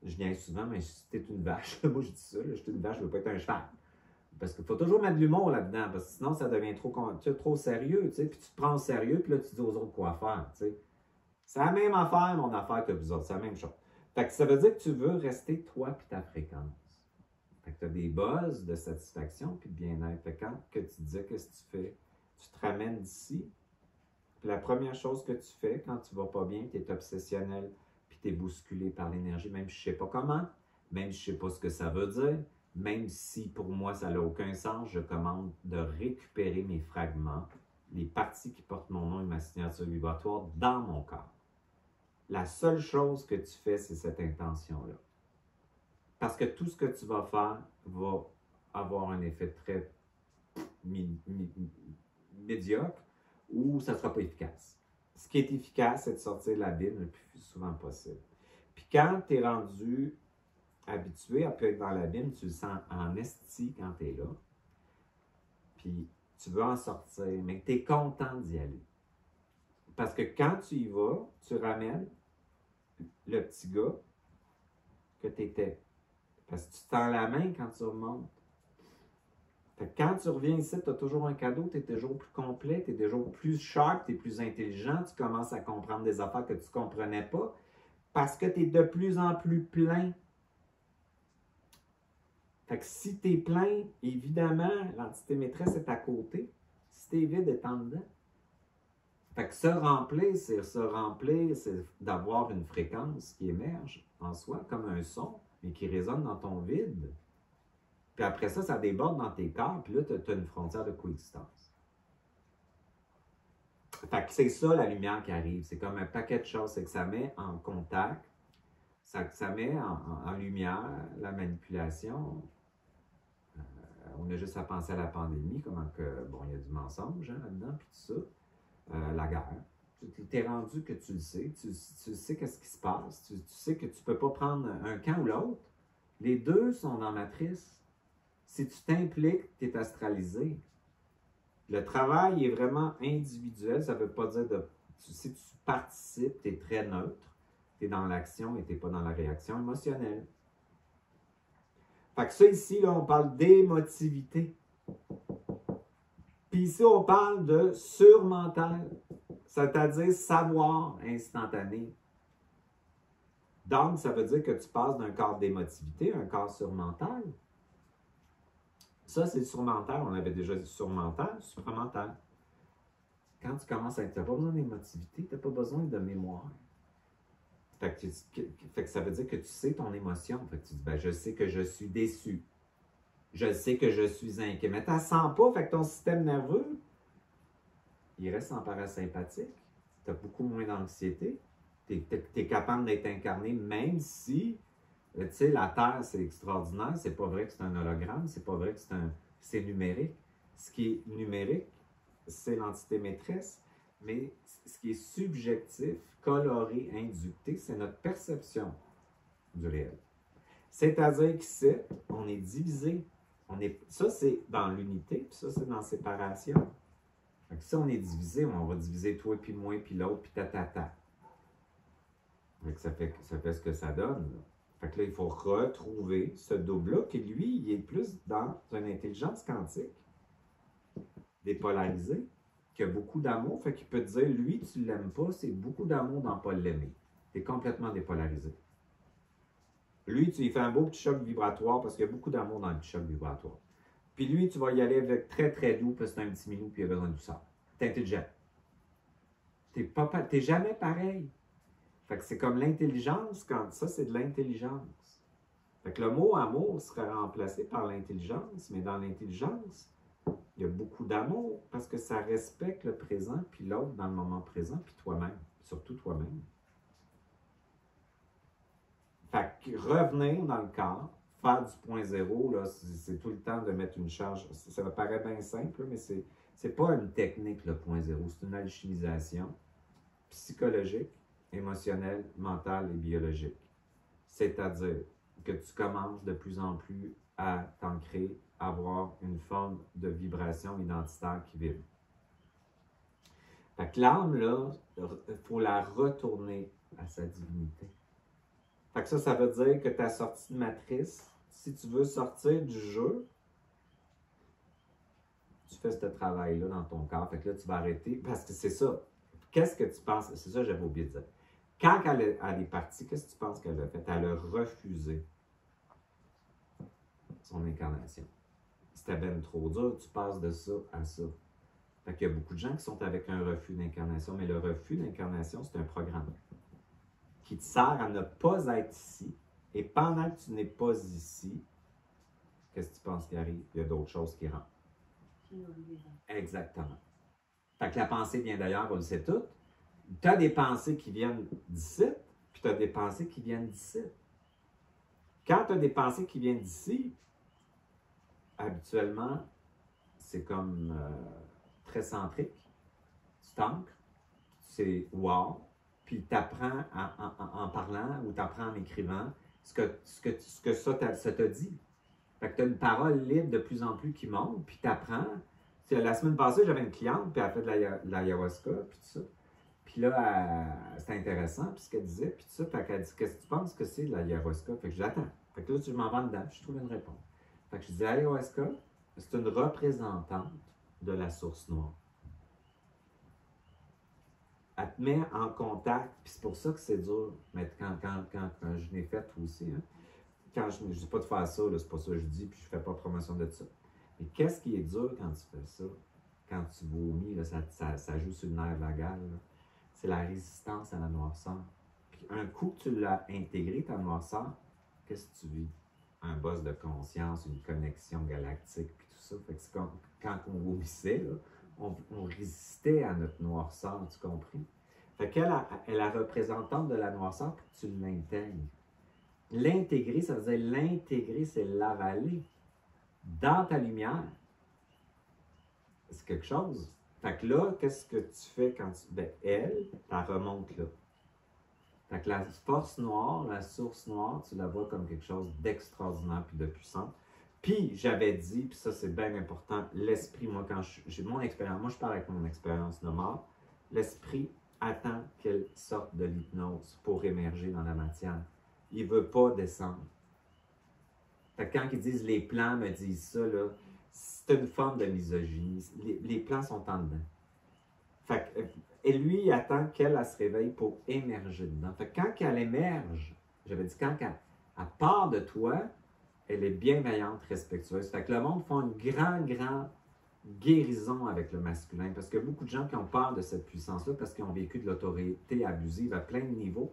Je viens souvent, mais si tu es une vache, moi je dis ça, je suis une vache, je ne veux pas être un cheval. Parce qu'il faut toujours mettre de l'humour là-dedans, parce que sinon, ça devient trop sérieux, tu sais, puis tu te prends au sérieux, puis là, tu dis aux autres quoi faire, tu sais. C'est la même affaire, mon affaire que vous autres, c'est la même chose. Fait que ça veut dire que tu veux rester toi puis ta fréquence. Fait que tu as des buzz de satisfaction puis de bien-être. Fait que quand que tu dis qu'est-ce que tu fais, tu te ramènes d'ici. Puis la première chose que tu fais quand tu vas pas bien, tu es obsessionnel, puis tu es bousculé par l'énergie, même si je sais pas comment, même si je sais pas ce que ça veut dire, même si pour moi ça n'a aucun sens, je commande de récupérer mes fragments, les parties qui portent mon nom et ma signature vibratoire dans mon corps. La seule chose que tu fais, c'est cette intention-là. Parce que tout ce que tu vas faire va avoir un effet très médiocre ou ça ne sera pas efficace. Ce qui est efficace, c'est de sortir de l'abîme le plus souvent possible. Puis quand tu es rendu habitué à être dans l'abîme, tu le sens en esti quand tu es là. Puis tu veux en sortir, mais tu es content d'y aller. Parce que quand tu y vas, tu ramènes le petit gars que tu étais. Parce que tu tends la main quand tu remontes. Fait que quand tu reviens ici, tu as toujours un cadeau, tu es toujours plus complet, tu es toujours plus sharp, tu es plus intelligent, tu commences à comprendre des affaires que tu ne comprenais pas parce que tu es de plus en plus plein. Fait que si tu es plein, évidemment, l'entité maîtresse est à côté. Si tu es vide, elle est en dedans. Fait que se remplir, c'est d'avoir une fréquence qui émerge en soi, comme un son, mais qui résonne dans ton vide. Puis après ça, ça déborde dans tes corps, puis là, tu as une frontière de coexistence. Fait que c'est ça la lumière qui arrive. C'est comme un paquet de choses. C'est que ça met en contact, ça met en lumière la manipulation. On a juste à penser à la pandémie, comment que, bon, il y a du mensonge là-dedans, puis tout ça. La guerre. Tu t'es rendu que tu le sais. Tu sais qu'est-ce qui se passe. Tu sais que tu ne peux pas prendre un camp ou l'autre. Les deux sont dans la matrice. Si tu t'impliques, tu es astralisé. Le travail est vraiment individuel. Ça ne veut pas dire si tu participes, tu es très neutre. Tu es dans l'action et tu n'es pas dans la réaction émotionnelle. Fait que ça ici, là, on parle d'émotivité. Puis ici, on parle de surmental, c'est-à-dire savoir instantané. Donc, ça veut dire que tu passes d'un corps d'émotivité à un corps surmental. Ça, c'est le surmental. On avait déjà dit surmental, supramental. Quand tu commences à être, tu n'as pas besoin d'émotivité, tu n'as pas besoin de mémoire. Fait que ça veut dire que tu sais ton émotion. Fait que tu dis, ben, je sais que je suis déçu. Je sais que je suis inquiet. Mais tu ne sens pas, fait que ton système nerveux, il reste en parasympathique. Tu as beaucoup moins d'anxiété. Tu es capable d'être incarné, même si, tu sais, la Terre, c'est extraordinaire. C'est pas vrai que c'est un hologramme. C'est pas vrai que c'est numérique. Ce qui est numérique, c'est l'entité maîtresse. Mais ce qui est subjectif, coloré, inducté, c'est notre perception du réel. C'est-à-dire qu'ici, on est divisé. Ça, c'est dans l'unité, puis ça, c'est dans la séparation. Fait que si on est divisé, on va diviser toi, puis moi, puis l'autre, puis ta. Ça fait ce que ça donne. Là. Fait que là, il faut retrouver ce double-là, qui lui, il est plus dans une intelligence quantique, dépolarisée, qui a beaucoup d'amour. Fait qu'il peut te dire, lui, tu ne l'aimes pas, c'est beaucoup d'amour dans pas l'aimer. Tu es complètement dépolarisé. Lui, tu lui fais un beau petit choc vibratoire parce qu'il y a beaucoup d'amour dans le petit choc vibratoire. Puis lui, tu vas y aller avec très, très doux parce que c'est un petit minou puis il a besoin de douceur. T'es intelligent. T'es jamais pareil. Fait que c'est comme l'intelligence, quand ça, c'est de l'intelligence. Fait que le mot amour serait remplacé par l'intelligence, mais dans l'intelligence, il y a beaucoup d'amour parce que ça respecte le présent, puis l'autre dans le moment présent, puis toi-même, surtout toi-même. Fait que revenir dans le corps, faire du point zéro, là, c'est tout le temps de mettre une charge. Ça me paraît bien simple, mais c'est pas une technique, le point zéro. C'est une alchimisation psychologique, émotionnelle, mentale et biologique. C'est-à-dire que tu commences de plus en plus à t'ancrer, à avoir une forme de vibration identitaire qui vibre. Fait que l'âme, là, il faut la retourner à sa divinité. Fait que ça veut dire que ta sortie de matrice, si tu veux sortir du jeu, tu fais ce travail-là dans ton corps. Fait que là, tu vas arrêter. Parce que c'est ça. Qu'est-ce que tu penses? C'est ça que j'avais oublié de dire. Quand elle est partie, qu'est-ce que tu penses qu'elle a fait? Elle a refusé son incarnation. C'était bien trop dur, tu passes de ça à ça. Fait qu'il y a beaucoup de gens qui sont avec un refus d'incarnation, mais le refus d'incarnation, c'est un programme qui te sert à ne pas être ici. Et pendant que tu n'es pas ici, qu'est-ce que tu penses qui arrive? Il y a d'autres choses qui rentrent. Exactement. Fait que la pensée vient d'ailleurs, on le sait tout. Tu as des pensées qui viennent d'ici, puis tu as des pensées qui viennent d'ici. Quand tu as des pensées qui viennent d'ici, habituellement, c'est comme très centrique. Tu t'ancres, c'est wow, puis tu apprends en parlant ou tu apprends en écrivant ce que ça t'a dit. Fait que tu as une parole libre de plus en plus qui monte, puis tu apprends. La semaine passée, j'avais une cliente, puis elle a fait de l'ayahuasca, puis tout ça. Puis là, c'était intéressant, puis ce qu'elle disait, puis tout ça. Fait qu'elle dit, qu'est-ce que tu penses que c'est de l'ayahuasca? Fait que je l'attends. Fait que là, je m'en vais dedans, puis je trouve une réponse. Fait que je dis, ayahuasca, c'est une représentante de la source noire. Elle te met en contact, puis c'est pour ça que c'est dur, mais quand je l'ai fait aussi, hein, quand je ne dis pas de faire ça, c'est pas ça que je dis, puis je ne fais pas promotion de ça. Mais qu'est-ce qui est dur quand tu fais ça? Quand tu vomis, là, ça joue sur le nerf vagal. C'est la résistance à la noirceur. Puis un coup que tu l'as intégré, ta noirceur, qu'est-ce que tu vis? Un buzz de conscience, une connexion galactique, puis tout ça. Fait que c'est quand on vomissait, là, on résistait à notre noirceur, tu comprends? Fait qu'elle est la représentante de la noirceur pour que tu l'intègres. L'intégrer, ça veut dire l'intégrer, c'est l'avaler dans ta lumière. C'est quelque chose. Fait que là, qu'est-ce que tu fais quand tu... Ben, elle remonte là. Fait que la force noire, la source noire, tu la vois comme quelque chose d'extraordinaire puis de puissant. Puis, j'avais dit, puis ça, c'est bien important, l'esprit, moi, quand j'ai mon expérience, moi, je parle avec mon expérience de mort, l'esprit attend qu'elle sorte de l'hypnose pour émerger dans la matière. Il ne veut pas descendre. Fait que quand ils disent les plans me disent ça, là, c'est une forme de misogynie. Les plans sont en dedans. Fait que, et lui, il attend qu'elle se réveille pour émerger dedans. Fait que quand elle émerge, j'avais dit, quand elle part de toi, elle est bienveillante, respectueuse. Fait que le monde fait une grande guérison avec le masculin. Parce qu'il y a beaucoup de gens qui ont peur de cette puissance-là parce qu'ils ont vécu de l'autorité abusive à plein de niveaux.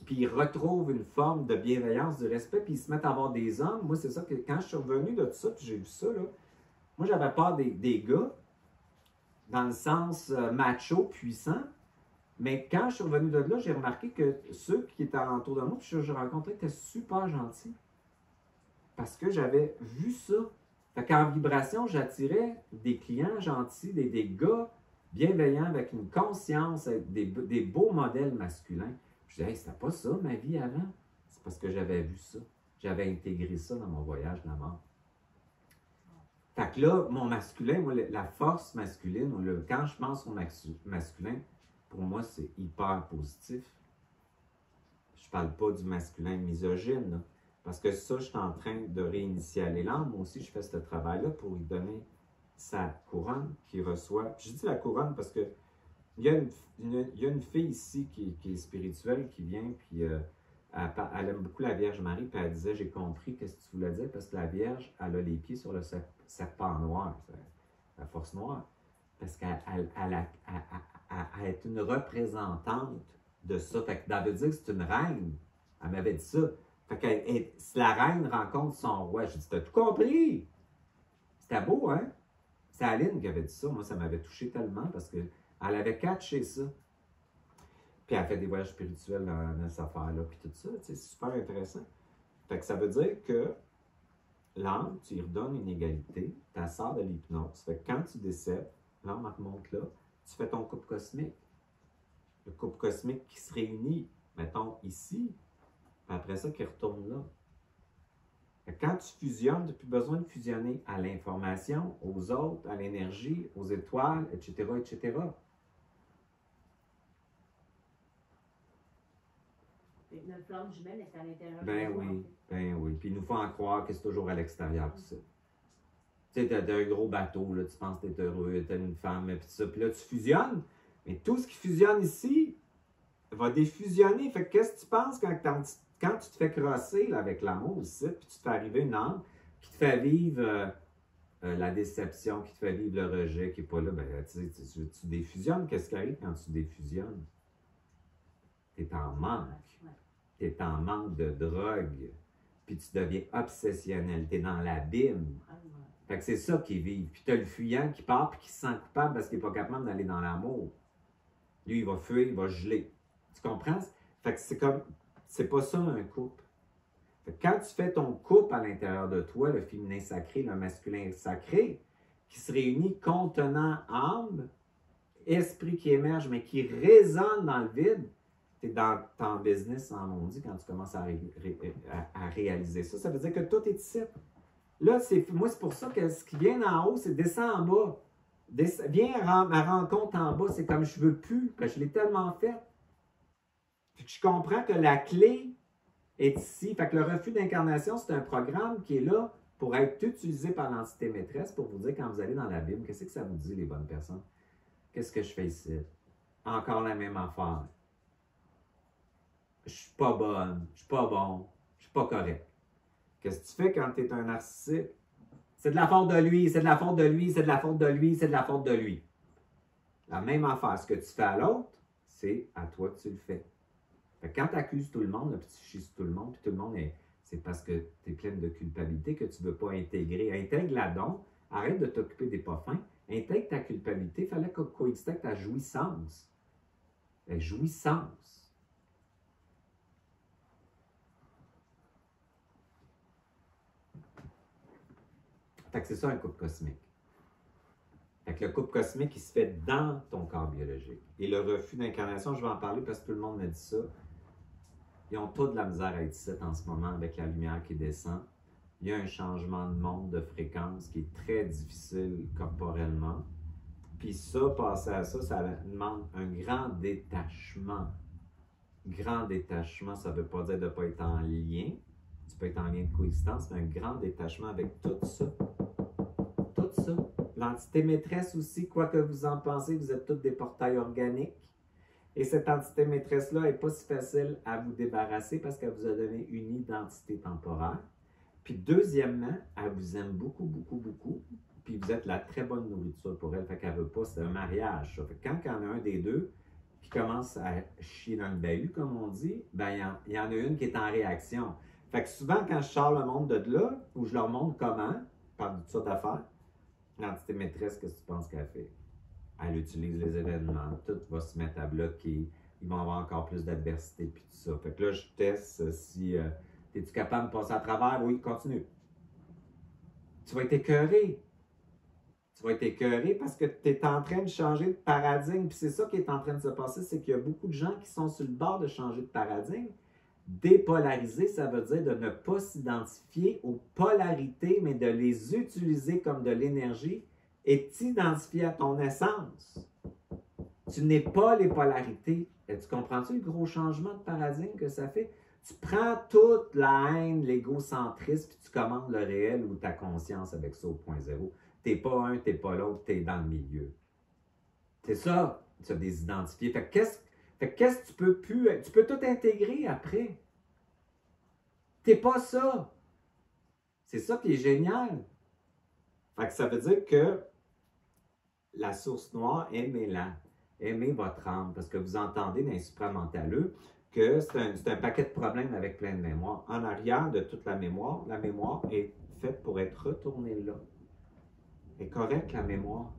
Puis ils retrouvent une forme de bienveillance, de respect, puis ils se mettent à avoir des hommes. Moi, c'est ça que quand je suis revenu de tout ça, puis j'ai vu ça, là, moi, j'avais peur des gars, dans le sens macho, puissant. Mais quand je suis revenu de là, j'ai remarqué que ceux qui étaient alentour de moi, puis je rencontrais, étaient super gentils. Parce que j'avais vu ça. Fait qu'en vibration, j'attirais des clients gentils, des gars bienveillants, avec une conscience, avec des beaux modèles masculins. Je disais, hey, c'était pas ça ma vie avant. C'est parce que j'avais vu ça. J'avais intégré ça dans mon voyage de la mort. Fait que là, mon masculin, moi, la force masculine, quand je pense au masculin, pour moi, c'est hyper positif. Je parle pas du masculin misogyne, là, parce que ça, je suis en train de réinitialiser l'âme. Moi aussi, je fais ce travail-là pour lui donner sa couronne qu'il reçoit. Puis je dis la couronne parce que il y a une fille ici qui est spirituelle, qui vient, puis elle aime beaucoup la Vierge Marie, puis elle disait, j'ai compris qu'est-ce que tu voulais dire, parce que la Vierge, elle a les pieds sur le serpent noir, la force noire, parce qu'elle est une représentante de ça. Fait que, ça veut dire que c'est une reine. Elle m'avait dit ça. Fait que si la reine rencontre son roi, j'ai dit, t'as tout compris? C'était beau, hein? C'est Aline qui avait dit ça. Moi, ça m'avait touché tellement, parce que elle avait catché ça. Puis elle fait des voyages spirituels dans cette affaire-là, puis tout ça. C'est super intéressant. Fait que ça veut dire que l'âme, tu lui redonnes une égalité, tu la sors de l'hypnose. Fait que quand tu décèdes, l'âme remonte là, tu fais ton couple cosmique. Le couple cosmique qui se réunit, mettons, ici, puis après ça, qui retourne là. Quand tu fusionnes, tu n'as plus besoin de fusionner à l'information, aux autres, à l'énergie, aux étoiles, etc., etc. Notre flamme jumelle est à l'intérieur. Ben oui. Puis il nous faut en croire que c'est toujours à l'extérieur, tout ça. Tu Tu as un gros bateau, là, tu penses que tu es heureux, tu as une femme, puis ça. Puis là, tu fusionnes. Mais tout ce qui fusionne ici va défusionner. Fait que qu'est-ce que tu penses quand tu te fais crosser là, avec l'amour ici, puis tu te fais arriver une âme qui te fait vivre la déception, qui te fait vivre le rejet, qui n'est pas là, ben, tu défusionnes. Qu'est-ce qui arrive quand tu défusionnes? Tu es en manque. Tu es en manque de drogue. Puis tu deviens obsessionnel. Tu es dans l'abîme. Fait que c'est ça qu'ils vivent. Puis tu as le fuyant qui part puis qui se sent coupable parce qu'il n'est pas capable d'aller dans l'amour. Lui, il va fuir, il va geler. Tu comprends? Fait que c'est comme, c'est pas ça un couple. Fait que quand tu fais ton couple à l'intérieur de toi, le féminin sacré, le masculin sacré, qui se réunit contenant âme, esprit qui émerge, mais qui résonne dans le vide, tu es dans ton business, en on dit, quand tu commences à réaliser ça. Ça veut dire que tout est ici. Là, moi, c'est pour ça que ce qui vient en haut, c'est descend en bas. Viens à ma rencontre en bas, c'est comme je veux plus, que je l'ai tellement fait. Puis je comprends que la clé est ici. Fait que le refus d'incarnation, c'est un programme qui est là pour être utilisé par l'entité maîtresse pour vous dire quand vous allez dans l'abîme, qu'est-ce que ça vous dit, les bonnes personnes? Qu'est-ce que je fais ici? Encore la même affaire. Je suis pas bonne, je suis pas bon, je suis pas correct. Qu'est-ce que tu fais quand tu es un narcissique? C'est de la faute de lui, c'est de la faute de lui, c'est de la faute de lui, c'est de la faute de lui. La même affaire, ce que tu fais à l'autre, c'est à toi que tu le fais. Fait que quand tu accuses tout le monde, puis tu chies tout le monde, puis tout le monde c'est parce que tu es pleine de culpabilité que tu ne veux pas intégrer. Intègre-la donc, arrête de t'occuper des pas fins, intègre ta culpabilité, il fallait coexister avec ta jouissance. La jouissance. Fait que c'est ça un couple cosmique. Fait que le couple cosmique, il se fait dans ton corps biologique. Et le refus d'incarnation, je vais en parler parce que tout le monde me dit ça. Ils ont tous de la misère à être ici en ce moment avec la lumière qui descend. Il y a un changement de monde, de fréquence qui est très difficile corporellement. Puis ça, passer à ça, ça demande un grand détachement. Grand détachement, ça ne veut pas dire de ne pas être en lien. Tu peux être en lien de coexistence, mais un grand détachement avec tout ça. Tout ça. L'entité maîtresse aussi, quoi que vous en pensez, vous êtes tous des portails organiques. Et cette entité maîtresse-là n'est pas si facile à vous débarrasser parce qu'elle vous a donné une identité temporaire. Puis deuxièmement, elle vous aime beaucoup, beaucoup, beaucoup. Puis vous êtes la très bonne nourriture pour elle. Fait qu'elle ne veut pas, c'est un mariage. Ça. Fait que quand il y en a un des deux qui commence à chier dans le bahut, comme on dit, ben il y en a une qui est en réaction. Fait que souvent, quand je sors le monde de là, ou je leur montre comment, par toutes sortes d'affaires, l'entité maîtresse, qu'est-ce que tu penses qu'elle fait? Elle utilise les événements, tout va se mettre à bloquer, ils vont avoir encore plus d'adversité, puis tout ça. Fait que là, je teste si es-tu capable de passer à travers? Oui, continue. Tu vas être écœuré. Tu vas être écœuré parce que tu es en train de changer de paradigme. Puis c'est ça qui est en train de se passer, c'est qu'il y a beaucoup de gens qui sont sur le bord de changer de paradigme. Dépolariser, ça veut dire de ne pas s'identifier aux polarités, mais de les utiliser comme de l'énergie et t'identifier à ton essence. Tu n'es pas les polarités. Et tu comprends-tu le gros changement de paradigme que ça fait? Tu prends toute la haine, l'égocentrisme, puis tu commandes le réel ou ta conscience avec ça au point zéro. Tu n'es pas un, tu n'es pas l'autre, tu es dans le milieu. C'est ça, se désidentifier. Fait que qu'est-ce que tu peux plus... Tu peux tout intégrer après. T'es pas ça. C'est ça qui est génial. Fait que ça veut dire que la source noire, aimez-la. Aimez votre âme. Parce que vous entendez dans les supramentalleux que c'est un paquet de problèmes avec plein de mémoire. En arrière de toute la mémoire est faite pour être retournée là. Elle est correcte, la mémoire.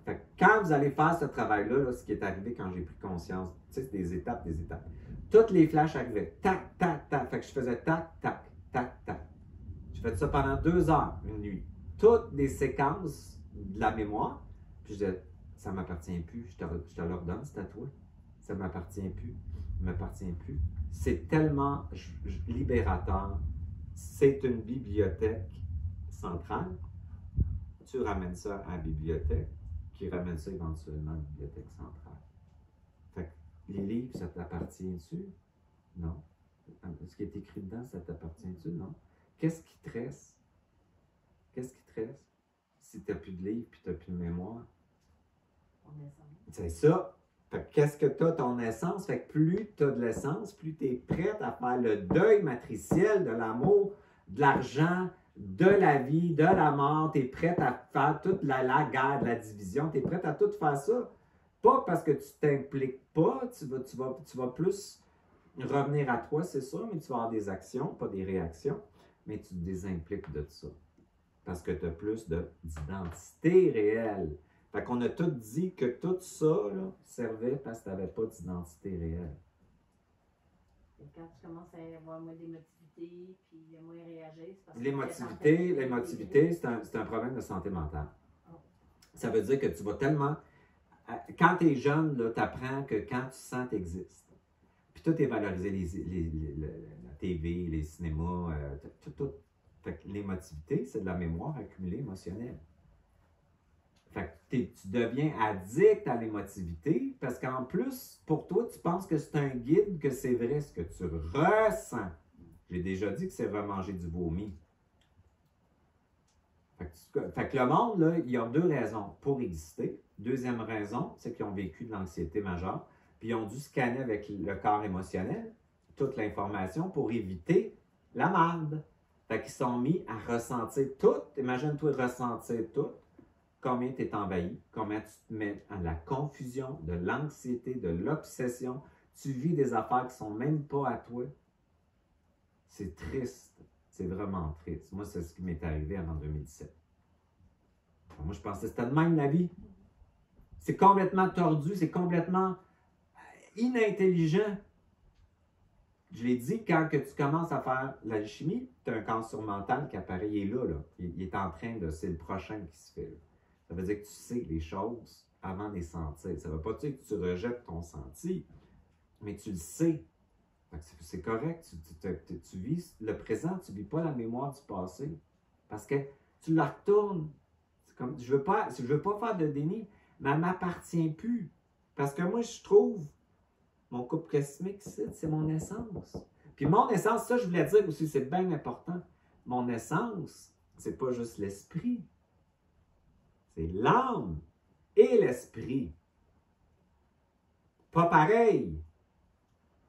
Fait que quand vous allez faire ce travail-là, ce qui est arrivé quand j'ai pris conscience, tu sais, c'est des étapes. Toutes les flashs arrivaient. Tac, tac, tac. Fait que je faisais tac, tac, tac, tac. Je faisais ça pendant 2 heures, une nuit. Toutes les séquences de la mémoire. Puis je disais, ça ne m'appartient plus. Je te l'ordonne, c'est à toi. Ça ne m'appartient plus. Ça ne m'appartient plus. C'est tellement libérateur. C'est une bibliothèque centrale. Tu ramènes ça à la bibliothèque, qui ramène ça éventuellement à la bibliothèque centrale. Fait que les livres, ça t'appartient-tu? Non. Ce qui est écrit dedans, ça t'appartient-tu? Non. Qu'est-ce qui te reste? Qu'est-ce qui te reste? si tu n'as plus de livre puis tu n'as plus de mémoire? On descend. C'est ça. Fait que qu'est-ce que tu as, ton essence? Fait que plus tu as de l'essence, plus tu es prête à faire le deuil matriciel de l'amour, de l'argent, de la vie, de la mort. Tu es prête à faire toute la guerre de la division. Tu es prête à tout faire ça. Pas parce que tu t'impliques pas, tu vas plus revenir à toi, c'est sûr, mais tu vas avoir des actions, pas des réactions, mais tu te désimpliques de ça. Parce que tu as plus d'identité réelle. Fait qu'on a tout dit que tout ça là, servait parce que tu n'avais pas d'identité réelle. Et quand tu commences à avoir moins d'émotivité, puis moins réagir, c'est parce que... L'émotivité, c'est un problème de santé mentale. Ça veut dire que tu vas tellement... Quand tu es jeune, tu apprends que quand tu sens, tu existes. Puis tout est valorisé, la TV, les cinémas, tout. Fait que l'émotivité, c'est de la mémoire accumulée émotionnelle. Fait que tu deviens addict à l'émotivité parce qu'en plus, pour toi, tu penses que c'est un guide, que c'est vrai ce que tu ressens. J'ai déjà dit que c'est remanger du vomi. Fait que le monde, là, il y a 2 raisons pour exister. Deuxième raison, c'est qu'ils ont vécu de l'anxiété majeure, puis ils ont dû scanner avec le corps émotionnel toute l'information pour éviter la marde. Fait qu'ils sont mis à ressentir tout. Imagine-toi ressentir tout. Combien tu es envahi, combien tu te mets à la confusion, de l'anxiété, de l'obsession. Tu vis des affaires qui ne sont même pas à toi. C'est triste. C'est vraiment triste. Moi, c'est ce qui m'est arrivé avant 2017. Moi, je pensais que c'était de même la vie. C'est complètement tordu, c'est complètement inintelligent. Je l'ai dit, quand que tu commences à faire l'alchimie, tu as un cancer mental qui apparaît, il est là. Il est en train de... C'est le prochain qui se fait. Là. Ça veut dire que tu sais les choses avant de les sentir. Ça ne veut pas dire que tu rejettes ton senti, mais tu le sais. C'est correct. Tu vis le présent, tu ne vis pas la mémoire du passé. Parce que tu la retournes. Comme, je veux pas faire de déni, mais elle ne m'appartient plus. Parce que moi, je trouve, mon couple cosmique, c'est mon essence. Puis mon essence, ça, je voulais dire aussi, c'est bien important. Mon essence, c'est pas juste l'esprit. C'est l'âme et l'esprit. Pas pareil.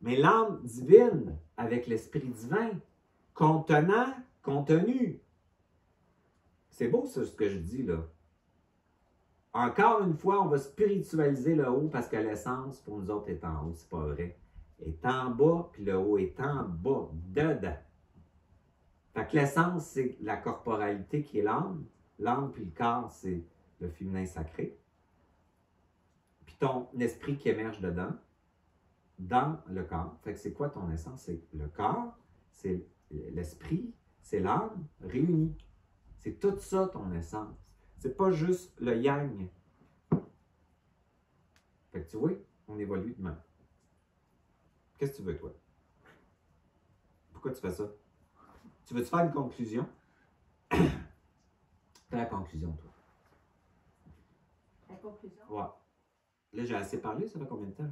Mais l'âme divine avec l'esprit divin. Contenant, contenu. C'est beau ça, ce que je dis là. Encore une fois, on va spiritualiser le haut parce que l'essence, pour nous autres, est en haut. C'est pas vrai. Elle est en bas, puis le haut est en bas, dedans. Fait que l'essence, c'est la corporalité qui est l'âme. L'âme puis le corps, c'est le féminin sacré. Puis ton esprit qui émerge dedans, dans le corps. Fait que c'est quoi ton essence? C'est le corps, c'est l'esprit, c'est l'âme réunie. C'est tout ça ton essence. C'est pas juste le yang. Fait que tu vois, on évolue de même. Qu'est-ce que tu veux, toi? Pourquoi tu fais ça? Tu veux-tu faire une conclusion? Fais la conclusion, toi. La conclusion? Ouais. Là, j'ai assez parlé, ça fait combien de temps? Là?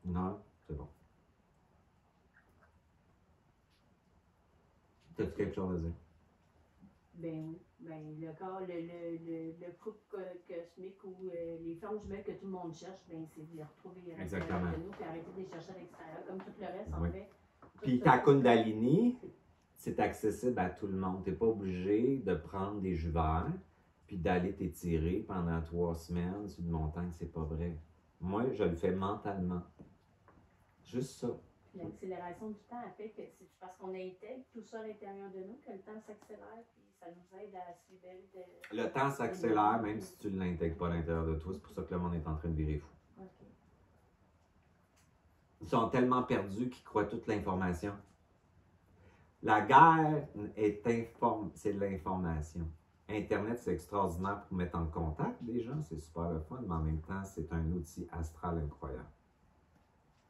1 heure, c'est bon. T'as-tu quelque chose à dire? Ben oui. Ben, le corps, le couple cosmique ou les formes jumelles que tout le monde cherche, ben, c'est de les retrouver à l'intérieur de nous et arrêter de les chercher à l'extérieur, comme tout le reste, en fait. Puis ta Kundalini, c'est accessible à tout le monde. Tu n'es pas obligé de prendre des jus verts puis d'aller t'étirer pendant 3 semaines sur une montagne, c'est pas vrai. Moi, je le fais mentalement. Juste ça. L'accélération du temps a fait que c'est parce qu'on intègre tout ça à l'intérieur de nous que le temps s'accélère puis ça nous aide à se libérer de... Le temps s'accélère même si tu ne l'intègres pas à l'intérieur de toi. C'est pour ça que le monde est en train de virer fou. Okay. Ils sont tellement perdus qu'ils croient toute l'information. La guerre c'est de l'information. Internet, c'est extraordinaire pour mettre en contact des gens, c'est super le fun, mais en même temps, c'est un outil astral incroyable.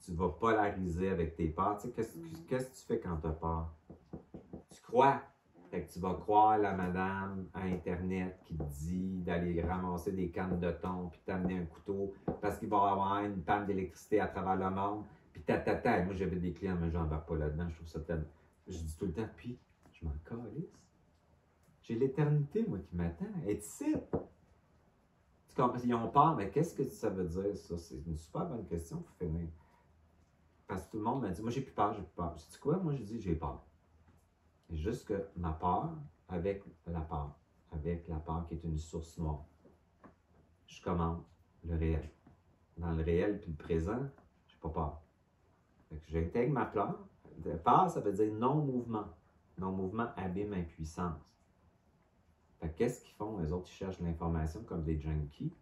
Tu vas polariser avec tes peurs. Tu sais, qu'est-ce que tu fais quand tu as peur? Tu crois. Fait que tu vas croire la madame à Internet qui te dit d'aller ramasser des cannes de thon puis t'amener un couteau parce qu'il va y avoir une panne d'électricité à travers le monde. Puis Moi, j'avais des clients, mais j'en vais pas là-dedans. Je trouve ça tellement... Je dis tout le temps, puis je m'en calisse. J'ai l'éternité, moi, qui m'attend. Et ici. Tu comprends? Ils ont peur, mais qu'est-ce que ça veut dire, ça? C'est une super bonne question pour finir. Parce que tout le monde m'a dit, moi, j'ai plus peur, j'ai plus peur. Je dis quoi? Moi, je dis, j'ai peur. C'est juste que ma peur, avec la peur qui est une source noire, je commande le réel. Dans le réel puis le présent, j'ai pas peur. Fait que j'intègre ma peur. Peur, ça veut dire non-mouvement. Non-mouvement abîme impuissance. Fait que qu'est-ce qu'ils font? Les autres, ils cherchent l'information comme des junkies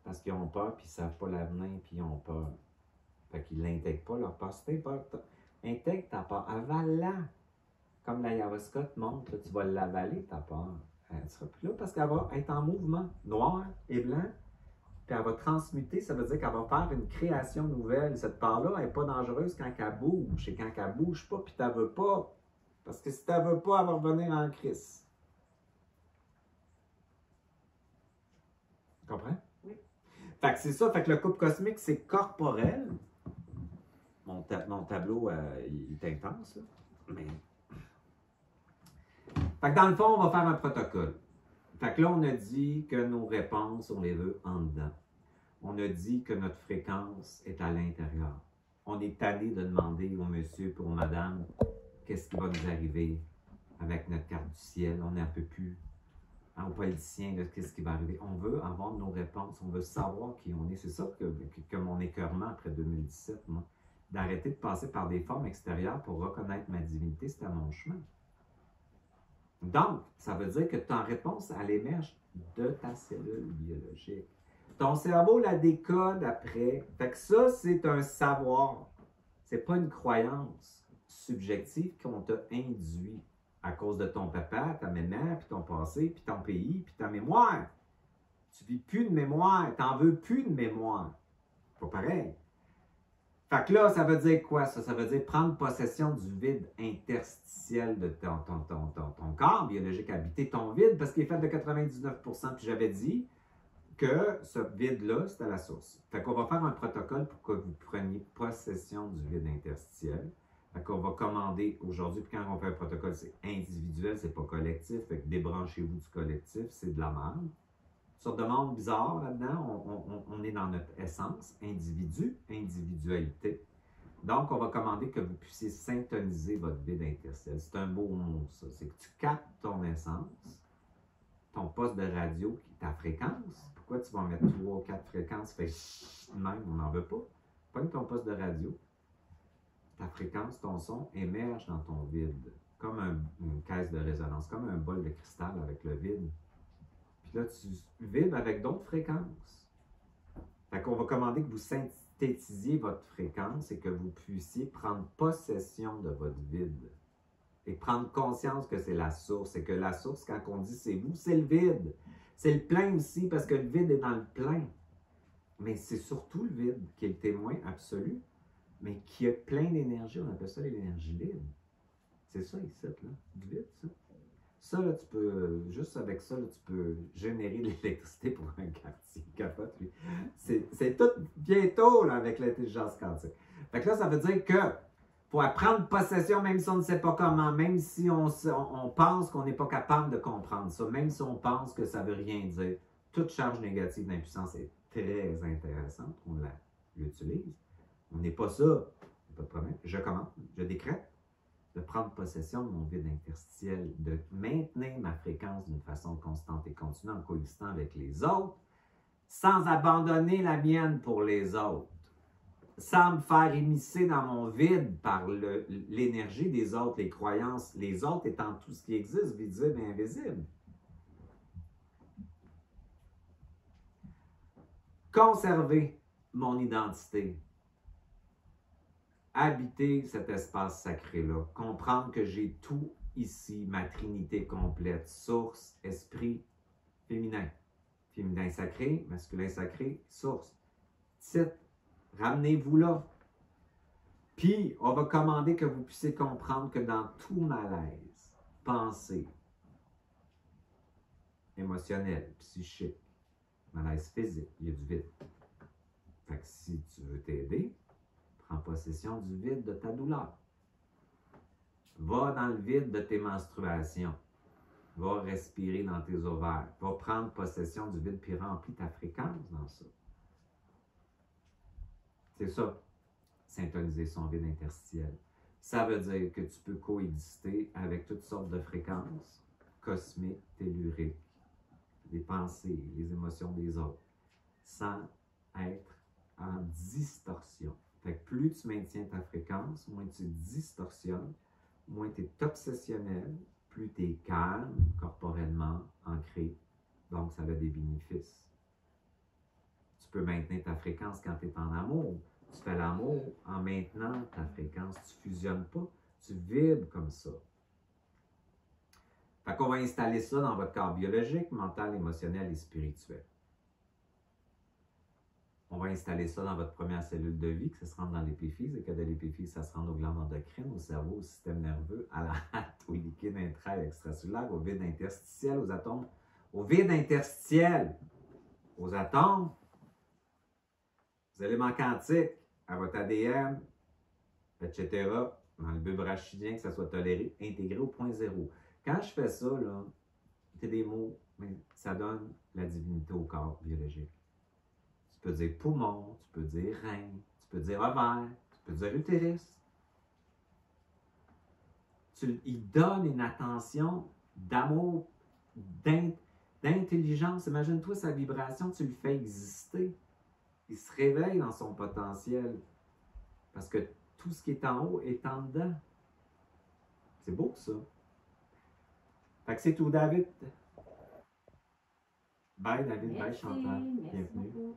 parce qu'ils ont peur puis ils savent pas l'avenir puis ils ont peur. Fait qu'ils l'intègrent pas, leur peur. Si t'as peur, intègre ta peur. Avale-la. Comme l'ayahuasca te montre, là, tu vas l'avaler, ta peur. Elle ne sera plus là parce qu'elle va être en mouvement, noir et blanc. Puis elle va transmuter, ça veut dire qu'elle va faire une création nouvelle. Cette peur-là, elle n'est pas dangereuse quand elle bouge. Et quand elle ne bouge pas, puis tu ne veux pas. Parce que si tu ne veux pas, elle va revenir en crise. Tu comprends? Oui. Fait que c'est ça. Fait que le couple cosmique, c'est corporel. Mon tableau, il est intense, là. Mais... Fait que dans le fond, on va faire un protocole. Fait que là, on a dit que nos réponses, on les veut en dedans. On a dit que notre fréquence est à l'intérieur. On est allé de demander au monsieur et aux madame qu'est-ce qui va nous arriver avec notre carte du ciel. On n'en peut plus. Aux politiciens, qu'est-ce qui va arriver. On veut avoir nos réponses. On veut savoir qui on est. C'est ça que mon écœurement après 2017, moi. D'arrêter de passer par des formes extérieures pour reconnaître ma divinité, c'était mon chemin. Donc, ça veut dire que ta réponse, elle émerge de ta cellule biologique. Ton cerveau la décode après. Fait que ça, c'est un savoir. C'est pas une croyance subjective qu'on t'a induit à cause de ton papa, ta maman, puis ton passé, puis ton pays, puis ta mémoire. Tu vis plus de mémoire. T'en veux plus de mémoire. Pas pareil. Fait que là, ça veut dire quoi, ça? Ça veut dire prendre possession du vide interstitiel de ton corps biologique, habiter ton vide, parce qu'il est fait de 99%. Puis j'avais dit que ce vide-là, c'était la source. Fait qu'on va faire un protocole pour que vous preniez possession du vide interstitiel. Fait qu'on va commander aujourd'hui, puis quand on fait un protocole, c'est individuel, c'est pas collectif. Fait que débranchez-vous du collectif, c'est de la merde. Sorte de monde bizarre là-dedans, on est dans notre essence, individu, individualité. Donc, on va commander que vous puissiez syntoniser votre vide interstitiel. C'est un beau mot, ça. C'est que tu captes ton essence, ton poste de radio, ta fréquence. Pourquoi tu vas mettre 3 ou 4 fréquences? Fait même, on n'en veut pas. Pogne ton poste de radio. Ta fréquence, ton son émerge dans ton vide, comme une caisse de résonance, comme un bol de cristal avec le vide. Puis là, tu vibres avec d'autres fréquences. Fait qu'on va commander que vous synthétisiez votre fréquence et que vous puissiez prendre possession de votre vide. Et prendre conscience que c'est la source. Et que la source, quand on dit c'est vous, c'est le vide. C'est le plein aussi, parce que le vide est dans le plein. Mais c'est surtout le vide qui est le témoin absolu, mais qui a plein d'énergie. On appelle ça l'énergie libre. C'est ça ici, là. Du vide, ça. Ça, là, tu peux, juste avec ça, là, tu peux générer de l'électricité pour un quartier. Capote, lui. C'est tout bientôt, là, avec l'intelligence quantique. Fait que là, ça veut dire que pour prendre possession, même si on ne sait pas comment, même si on pense qu'on n'est pas capable de comprendre ça, même si on pense que ça ne veut rien dire, toute charge négative d'impuissance est très intéressante. On l'utilise. On n'est pas ça. Pas de problème. Je commande, je décrète de prendre possession de mon vide interstitiel, de maintenir ma fréquence d'une façon constante et continue en coexistant avec les autres, sans abandonner la mienne pour les autres, sans me faire immiscer dans mon vide par l'énergie des autres, les croyances, les autres étant tout ce qui existe, visible et invisible. Conserver mon identité. Habiter cet espace sacré-là, comprendre que j'ai tout ici, ma trinité complète, source, esprit, féminin. Féminin sacré, masculin sacré, source. Titre, ramenez-vous là. Puis, on va commander que vous puissiez comprendre que dans tout malaise, pensée, émotionnel, psychique, malaise physique, il y a du vide. Fait que si tu veux t'aider, prends possession du vide de ta douleur. Va dans le vide de tes menstruations. Va respirer dans tes ovaires. Va prendre possession du vide puis remplis ta fréquence dans ça. C'est ça, syntoniser son vide interstitiel. Ça veut dire que tu peux coexister avec toutes sortes de fréquences cosmiques, telluriques, les pensées, les émotions des autres, sans être en distorsion. Fait que plus tu maintiens ta fréquence, moins tu distorsionnes, moins tu es obsessionnel, plus tu es calme, corporellement, ancré. Donc, ça a des bénéfices. Tu peux maintenir ta fréquence quand tu es en amour. Tu fais l'amour en maintenant ta fréquence. Tu ne fusionnes pas, tu vibres comme ça. Fait qu'on va installer ça dans votre corps biologique, mental, émotionnel et spirituel. On va installer ça dans votre première cellule de vie, que ça se rende dans l'épiphyse, et que de l'épiphyse, ça se rende aux glandes endocrines, au cerveau, au système nerveux, à la hâte, au liquide intra- et extracellulaire, au vide interstitiel, aux atomes, au vide interstitiel, aux atomes, aux éléments quantiques, à votre ADN, etc., dans le bulbe rachidien, que ça soit toléré, intégré au point zéro. Quand je fais ça, là, c'est des mots, mais ça donne la divinité au corps biologique. Tu peux dire poumon, tu peux dire rein, tu peux dire ovaire, tu peux dire utérus. Il donne une attention d'amour, d'intelligence. Imagine-toi sa vibration, tu le fais exister. Il se réveille dans son potentiel. Parce que tout ce qui est en haut est en dedans. C'est beau ça. Fait que c'est tout, David. Bye, David. Bye, Chantal. Merci Bienvenue. beaucoup.